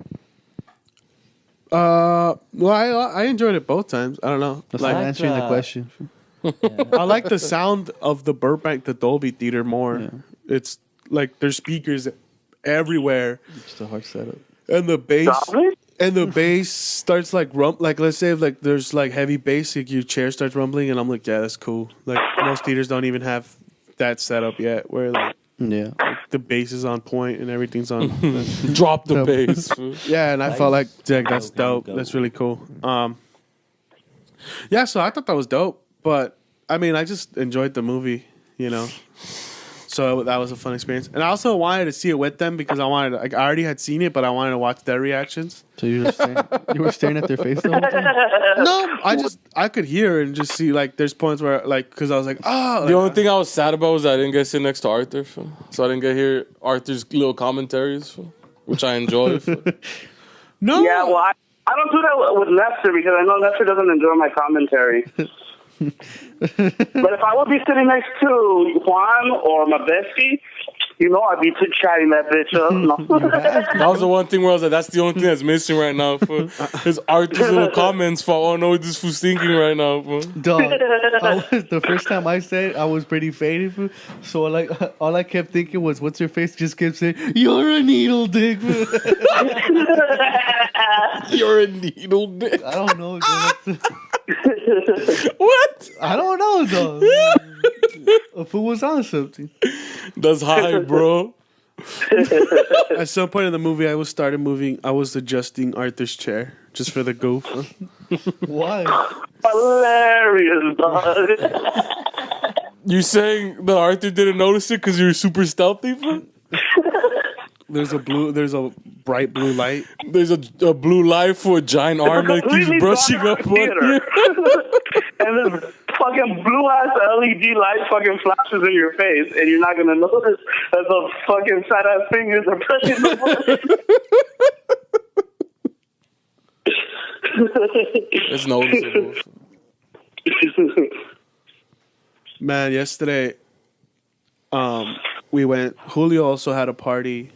I enjoyed it both times. I don't know. That's Like not answering the question. I like the sound of the Burbank, the Dolby Theater more. Yeah. It's like there's speakers everywhere, It's a hard setup. and the bass starts like like let's say if like there's like heavy bass, like your chair starts rumbling, and I'm like, yeah, that's cool. Like most theaters don't even have that setup yet, where like Yeah. the bass is on point and everything's on. Drop the bass. fool. Yeah, and I felt like, Dick, that's dope. That's really cool. Yeah, so I thought that was dope, but I mean, I just enjoyed the movie, you know. So that was a fun experience, and I also wanted to see it with them because I wanted. Like, I already had seen it, but I wanted to watch their reactions. So you were staring at their face the whole time? No, I could hear and just see like there's points where like because I was like, oh. The only thing I was sad about was I didn't get to sit next to Arthur, fool. So I didn't get to hear Arthur's little commentaries, fool, which I enjoy. No. Yeah, well, I don't do that with Lester because I know Lester doesn't enjoy my commentary. But if I would be sitting next to Juan or my bestie, you know I'd be chatting that bitch up. No. That was the one thing where I was like, that's the only thing that's missing right now, fool. Is Arthur's little comments for, oh, no, what this fool's thinking right now, fool. Dog, the first time I said it, I was pretty faded, fool. So like, all I kept thinking was, what's her face? Just kept saying, you're a needle dick, fool. You're a needle dick. I don't know. What? I don't know, dog. A fool was on something. That's high, bro. At some point in the movie, I was adjusting Arthur's chair just for the goof. Why? Hilarious, dog. You saying that Arthur didn't notice it because you're super stealthy, fool? There's a bright blue light. There's a blue light for a giant arm that keeps brushing up on you. And this fucking blue ass LED light fucking flashes in your face, and you're not gonna notice that the fucking fat ass fingers are pressing the button. It's noticeable. Man, yesterday, we went. Julio also had a party.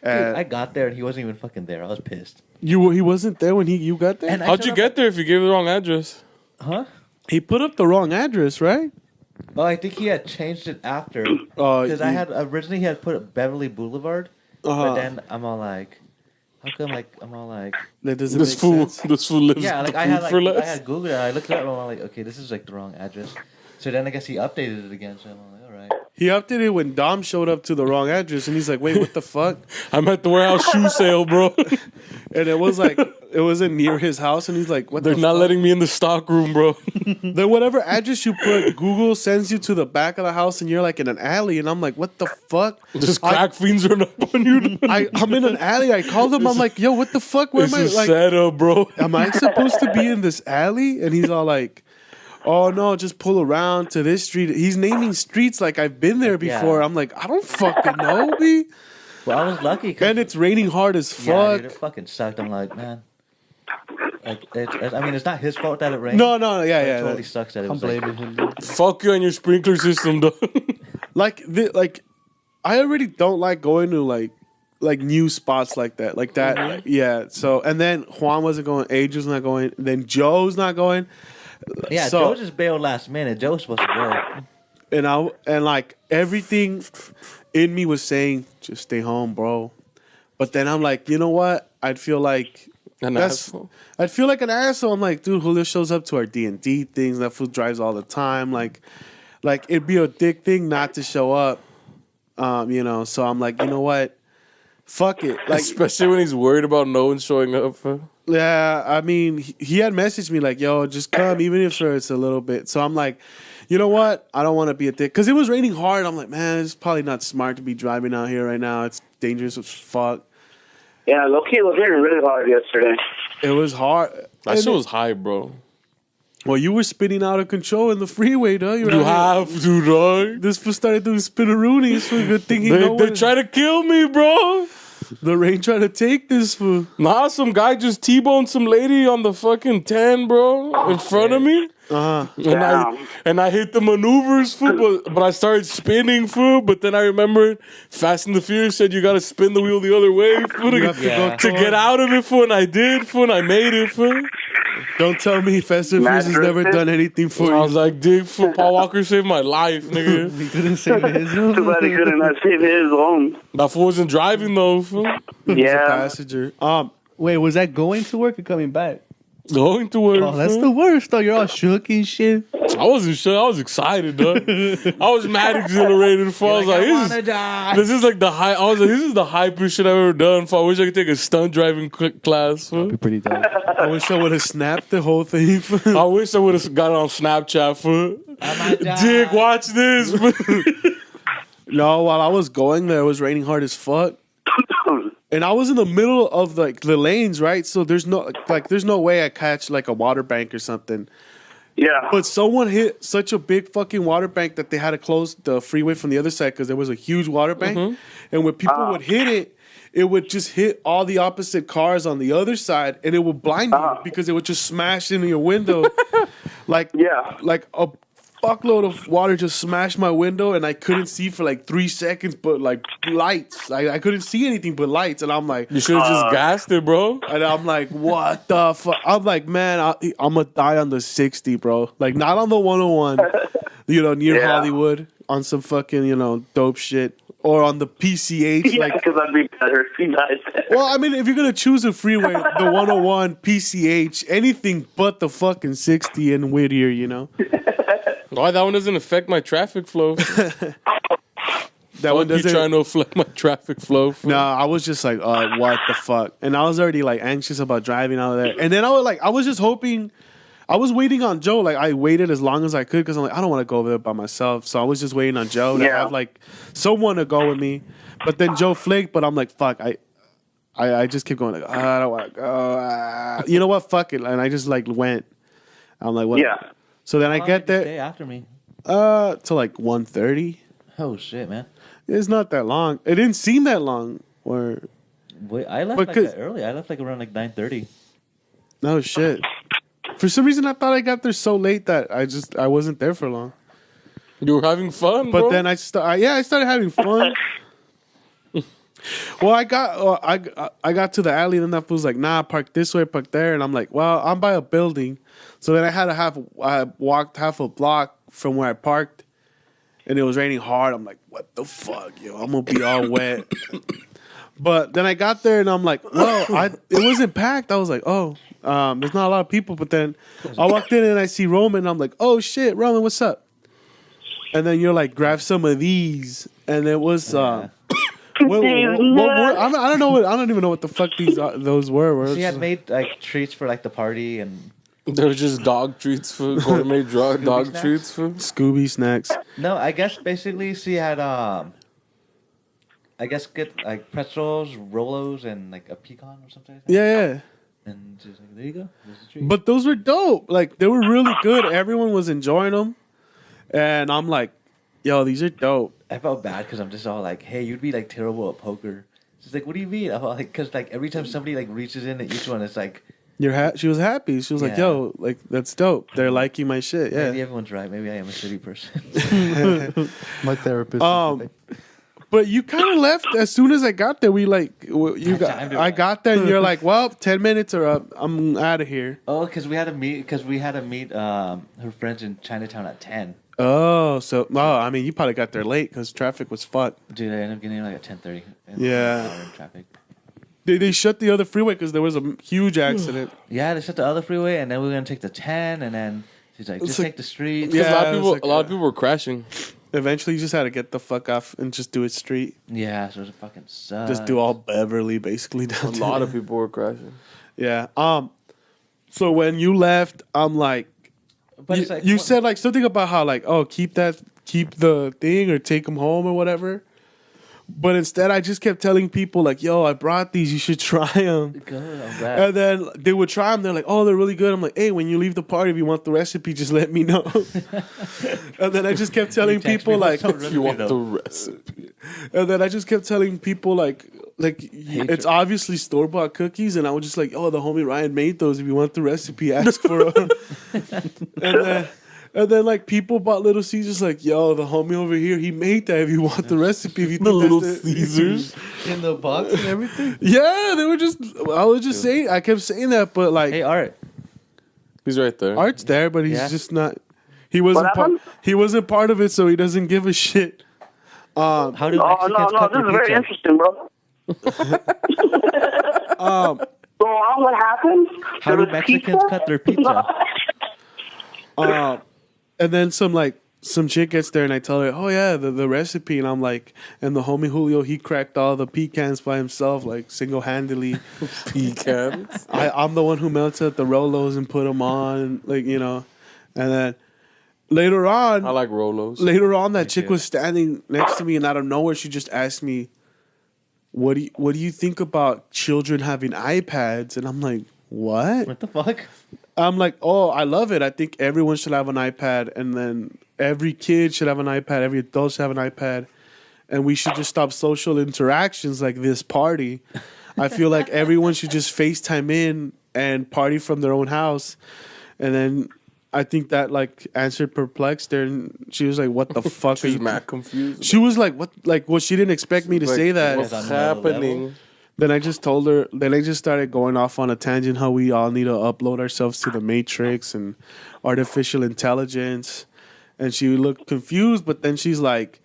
Dude, I got there and he wasn't even fucking there. I was pissed. He wasn't there when you got there? And I How'd showed you up get there if you gave the wrong address? Huh? He put up the wrong address, right? Oh, I think he had changed it after. Oh, Because I had originally he had put Beverly Boulevard, but then I'm all like, how come I'm all like, That doesn't This make fool, sense. this fool lives yeah, like the I food had for like I less. had Googled it. I looked it up and I'm all like, okay, this is like the wrong address. So then I guess he updated it again. So I'm like, all right. He updated it when Dom showed up to the wrong address, and he's like, "Wait, what the fuck?" I'm at the warehouse shoe sale, bro. And it was like it wasn't near his house, and he's like, "What?" They're the not fuck? letting me in the stock room, bro. Then whatever address you put, Google sends you to the back of the house, and you're like in an alley, and I'm like, "What the fuck?" Just crack fiends run up on you. I'm in an alley. I called him. I'm like, "Yo, what the fuck? Where This am I? is Like, set up, bro. am I supposed to be in this alley?" And he's all like, "Oh no, just pull around to this street." He's naming streets like I've been there before. Yeah. I'm like, I don't fucking know, B. Well, I was lucky. 'Cause And it's raining hard as yeah, fuck. dude, it fucking sucked. I'm like, man. Like, I mean, it's not his fault that it rained. No, It yeah. totally sucks that it I'm was like, blaming him. Fuck you and your sprinkler system, though. Like I already don't like going to like new spots like that. Like that. Like, yeah. So and then Juan wasn't going, Adrian's not going, then Joe's not going. yeah, So- Joe just bailed last minute. Joe was supposed to go. And like everything in me was saying, just stay home, bro. But then I'm like, you know what? I'd feel like An asshole. I'd feel like an asshole. I'm like, dude, Julio shows up to our D&D things. That fool drives all the time. Like it'd be a dick thing not to show up. So I'm like, you know what? Fuck it. Like, Especially when he's worried about no one showing up. yeah, I mean, he had messaged me like, yo, just come, even if it's a little bit. So I'm like, you know what? I don't want to be a dick. Because it was raining hard. I'm like, man, it's probably not smart to be driving out here right now. It's dangerous as fuck. Yeah, low-key, it was raining really hard yesterday. It was hard. That shit was high, bro. Well, you were spinning out of control in the freeway, though. You have to, dog. This fool started doing spinneroonies. So good thing he know They what- try to kill me, bro. The rain tried to take this fool. Nah, some guy just T-boned some lady on the fucking 10, bro, in front of me. And I hit the maneuvers, fool, but I started spinning, fool. But then I remembered Fast and the Furious said you got to spin the wheel the other way, fool, You have to go to get out of it, fool. And I did, fool, and I made it, fool. Don't tell me Fast and Furious has never done anything for I you. was like, dig, fool, Paul Walker saved my life, nigga. He couldn't save his Too bad he couldn't not save his own. That fool wasn't driving, though, fool. Yeah. Passenger. Wait, was that going to work or coming back? Going to work. Oh, that's fool. the worst, though. You're all shook and shit. I wasn't sure. I was excited, dog. I was mad exhilarated. For I was like, this is like the high. I was like, this is the hypest shit I've ever done. For I wish I could take a stunt driving class. Fool. Be pretty dope. I wish I would have snapped the whole thing. I wish I would have got on Snapchat. Fool. Dick, watch this. fool. No, while I was going there, it was raining hard as fuck. And I was in the middle of like the lanes, right? So there's no way I catch like a water bank or something. Yeah. But someone hit such a big fucking water bank that they had to close the freeway from the other side because there was a huge water bank. And when people would hit it, it would just hit all the opposite cars on the other side, and it would blind you because it would just smash into your window. like a fuckload of water just smashed my window, and I couldn't see for like 3 seconds, but like lights. I couldn't see anything but lights, and I'm like, You should have just gassed it, bro. and I'm like, what the fuck? I'm like, man, I'm gonna die on the 60, bro. Like, not on the 101, near Hollywood, on some fucking, dope shit. Or on the PCH. Yeah, because I'd be better if he died. Well, I mean, if you're gonna choose a freeway, the 101, PCH, anything but the fucking 60 and Whittier, Why that one doesn't affect my traffic flow? That one You doesn't. trying to affect my traffic flow? No, I was just like, what the fuck? And I was already like anxious about driving out of there. And then I was just hoping, I was waiting on Joe. Like, I waited as long as I could because I'm like, I don't want to go over there by myself. So I was just waiting on Joe to have like someone to go with me. But then Joe flaked, but I'm like, fuck, I just kept going like, I don't want to go. You know what? Fuck it. And I just like went. I'm like, what? Yeah. So then I get there Stay after me. to like 1:30. Oh shit, man. It's not that long. It didn't seem that long. Or Wait, I left But like 'cause- that early. I left like around like 9:30. no shit. For some reason, I thought I got there so late that I wasn't there for long. You were having fun, But bro? then I started having fun. Well, I got to the alley, and then that fool's like, nah, park this way, park there. And I'm like, well, I'm by a building. So then I walked half a block from where I parked, and it was raining hard. I'm like, what the fuck, yo? I'm going to be all wet. But then I got there, and I'm like, well, it wasn't packed. I was like, oh, there's not a lot of people. But then I walked in, and I see Roman, and I'm like, oh, shit, Roman, what's up? And then you're like, grab some of these. And it was... I don't know. I don't even know what the fuck those were. She had made like treats for like the party, and There was just dog treats for gourmet dog snacks? treats for. Scooby snacks. no, I guess basically she had I guess get like pretzels, Rolos, and like a pecan or something like that. Yeah. And she's like, there you go. There's the treat. But those were dope. Like, they were really good. Everyone was enjoying them. And I'm like, yo, these are dope. I felt bad because I'm just all like, hey, you'd be like terrible at poker. She's like, what do you mean? I'm all like, because like every time somebody like reaches in at each one, it's like, She was happy. She was like, Yeah. yo, like, that's dope. They're liking my shit. maybe Yeah. everyone's right. Maybe I am a shitty person. My therapist. But you kind of left as soon as I got there. I got there, and you're like, well, 10 minutes are up. I'm out of here. Oh, because we had to meet her friends in Chinatown at 10. Oh, I mean, you probably got there late because traffic was fucked. Dude, I ended up getting there like at 10:30. Yeah. In traffic. They shut the other freeway because there was a huge accident. Yeah, they shut the other freeway, and then we were gonna take the 10, and then she's like, just like- take the street. Because Yeah, a it was lot of people were crashing. Eventually, you just had to get the fuck off and just do it street. Yeah, so it fucking sucks. Just do all Beverly, basically. A Down lot of people were crashing. Yeah. So when you left, I'm like, But you, it's like, you what- said like something about how like, oh, keep the thing or take them home or whatever. But instead, I just kept telling people like, yo, I brought these. You should try them. Good, I'm glad. And then they would try them. They're like, oh, they're really good. I'm like, hey, when you leave the party, if you want the recipe, just let me know. And then I just kept telling text people me like, what's up, You want though. the recipe? and then I just kept telling people like it's obviously store bought cookies, and I was just like, oh, the homie Ryan made those. If you want the recipe, ask for them. And then like people bought Little Caesars, like, yo, the homie over here, he made that. If you want the recipe, if you think The Little that's Caesars. in the box and everything. Yeah, they were just. I was just saying. I kept saying that, but like, Hey, Art. He's right there. Art's there, but he's Yeah. just not. He wasn't What part. happened? He wasn't part of it, so he doesn't give a shit. How do Oh, Mexicans no, cut this their is very pizza? interesting, bro. Go on, what happened? How do Mexicans cut their pizza? And then some chick gets there, and I tell her, oh yeah, the recipe, and I'm like, and the homie Julio, he cracked all the pecans by himself, like single handedly. Pecans. I'm the one who melted the Rolos and put them on, like, you know, and then later on, I like Rolos. that chick was standing next to me, and out of nowhere, she just asked me, what do you think about children having iPads? And I'm like, what? What the fuck? I'm like, oh, I love it. I think everyone should have an iPad, and then every kid should have an iPad, every adult should have an iPad, and we should just stop social interactions like this party. I feel like everyone should just FaceTime in and party from their own house. And then I think that like answered perplexed her, and she was like, what the fuck are She's you? mad confused. She was like, what? Like, well, she didn't expect me to Like, say that. What's on another happening? Then I just told her. Then I just started going off on a tangent how we all need to upload ourselves to the Matrix and artificial intelligence. And she looked confused, but then she's like,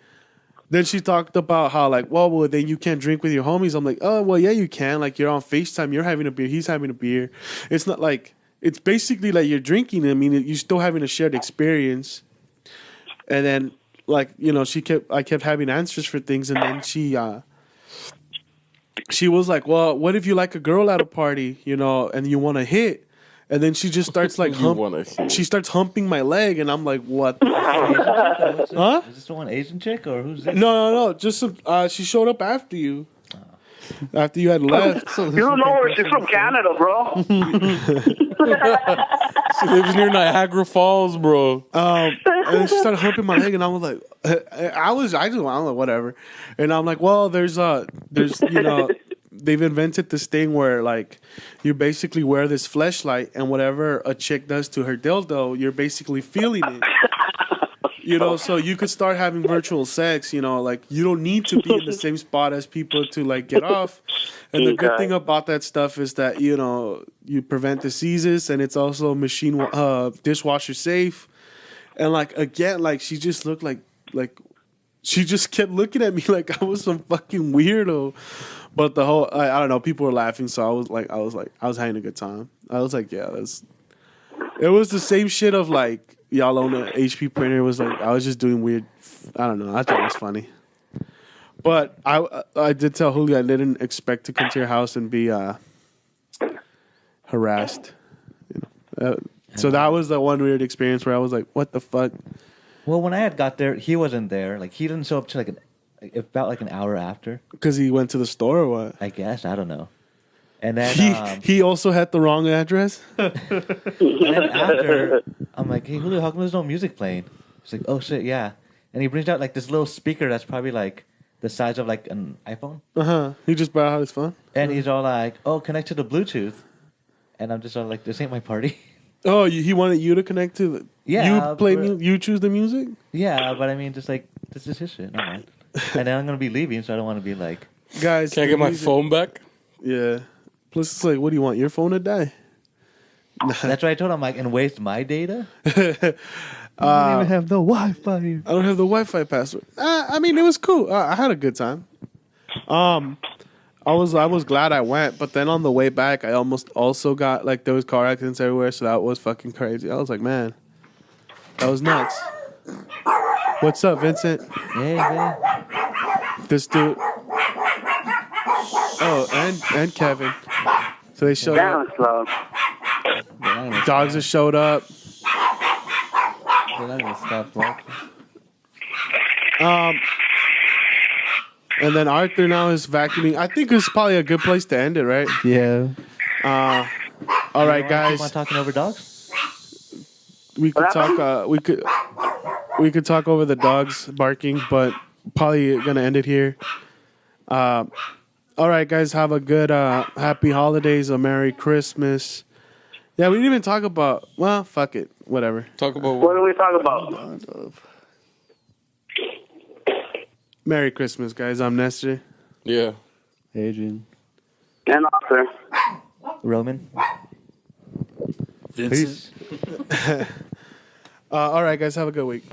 then she talked about how like, well, then you can't drink with your homies. I'm like, oh, well, yeah, you can. Like, you're on FaceTime, you're having a beer, he's having a beer. It's not like, it's basically like you're drinking. I mean, you're still having a shared experience. And then, like, you know, I kept having answers for things, and then she was like, well, what if you like a girl at a party, you know, and you want to hit? And then she just starts like she starts humping my leg, and I'm like, what? Huh? Is this the one Asian chick, or who's this? No. Just she showed up after you. After you had left. You don't know her. She's from Canada, bro. She lives near Niagara Falls, bro. And then she started humping my leg, and I was like, I don't know, whatever. And I'm like, well, there's you know, they've invented this thing where like you basically wear this fleshlight, and whatever a chick does to her dildo, you're basically feeling it. You know, so you could start having virtual sex, you know, like you don't need to be in the same spot as people to like get off. And the good thing about that stuff is that, you know, you prevent diseases and it's also dishwasher safe. And like, again, like she just looked like she just kept looking at me like I was some fucking weirdo. But the whole, I don't know, people were laughing. So I was having a good time. I was like, yeah, it was the same shit of like, y'all own an HP printer. It was like, I was just doing weird, I don't know. I thought it was funny. But I did tell Julio I didn't expect to come to your house and be harassed. You know? So that was the one weird experience where I was like, what the fuck? Well, when I had got there, he wasn't there. Like, he didn't show up to about like an hour after. Because he went to the store or what? I guess. I don't know. And then he also had the wrong address. And then after, I'm like, hey, Julio, how come there's no music playing? He's like, oh, shit, yeah. And he brings out like this little speaker that's probably like the size of like an iPhone. He just brought out his phone. And he's all like, oh, connect to the Bluetooth. And I'm just all like, this ain't my party. Oh, he wanted you to connect to the... Yeah. You play you choose the music? Yeah, but I mean, just like, this is his shit. No, man. And then I'm going to be leaving, so I don't want to be like... Guys... Can I get my phone back? Yeah. Plus, it's like, what do you want? Your phone to die? That's what I told him, like, and waste my data? I don't even have the Wi-Fi. I don't have the Wi-Fi password. I mean, it was cool. I had a good time. I was glad I went, but then on the way back, I almost also got, like, there was car accidents everywhere, so that was fucking crazy. I was like, man, that was nuts. What's up, Vincent? Hey. This dude. Oh, and Kevin. So they showed up. Slow. Dogs have showed up. They're not gonna stop walking. And then Arthur now is vacuuming. I think it's probably a good place to end it, right? Yeah. All right, Keep on guys. talking over dogs? We could talk. We could talk over the dogs barking, but probably gonna end it here. All right, guys. Have a good, happy holidays, a Merry Christmas. Yeah, we didn't even talk about. Well, fuck it. Whatever. Talk about What do we talk about? Merry Christmas, guys. I'm Nestor. Yeah. Adrian. And Arthur. Roman? Vincent. All right, guys. Have a good week.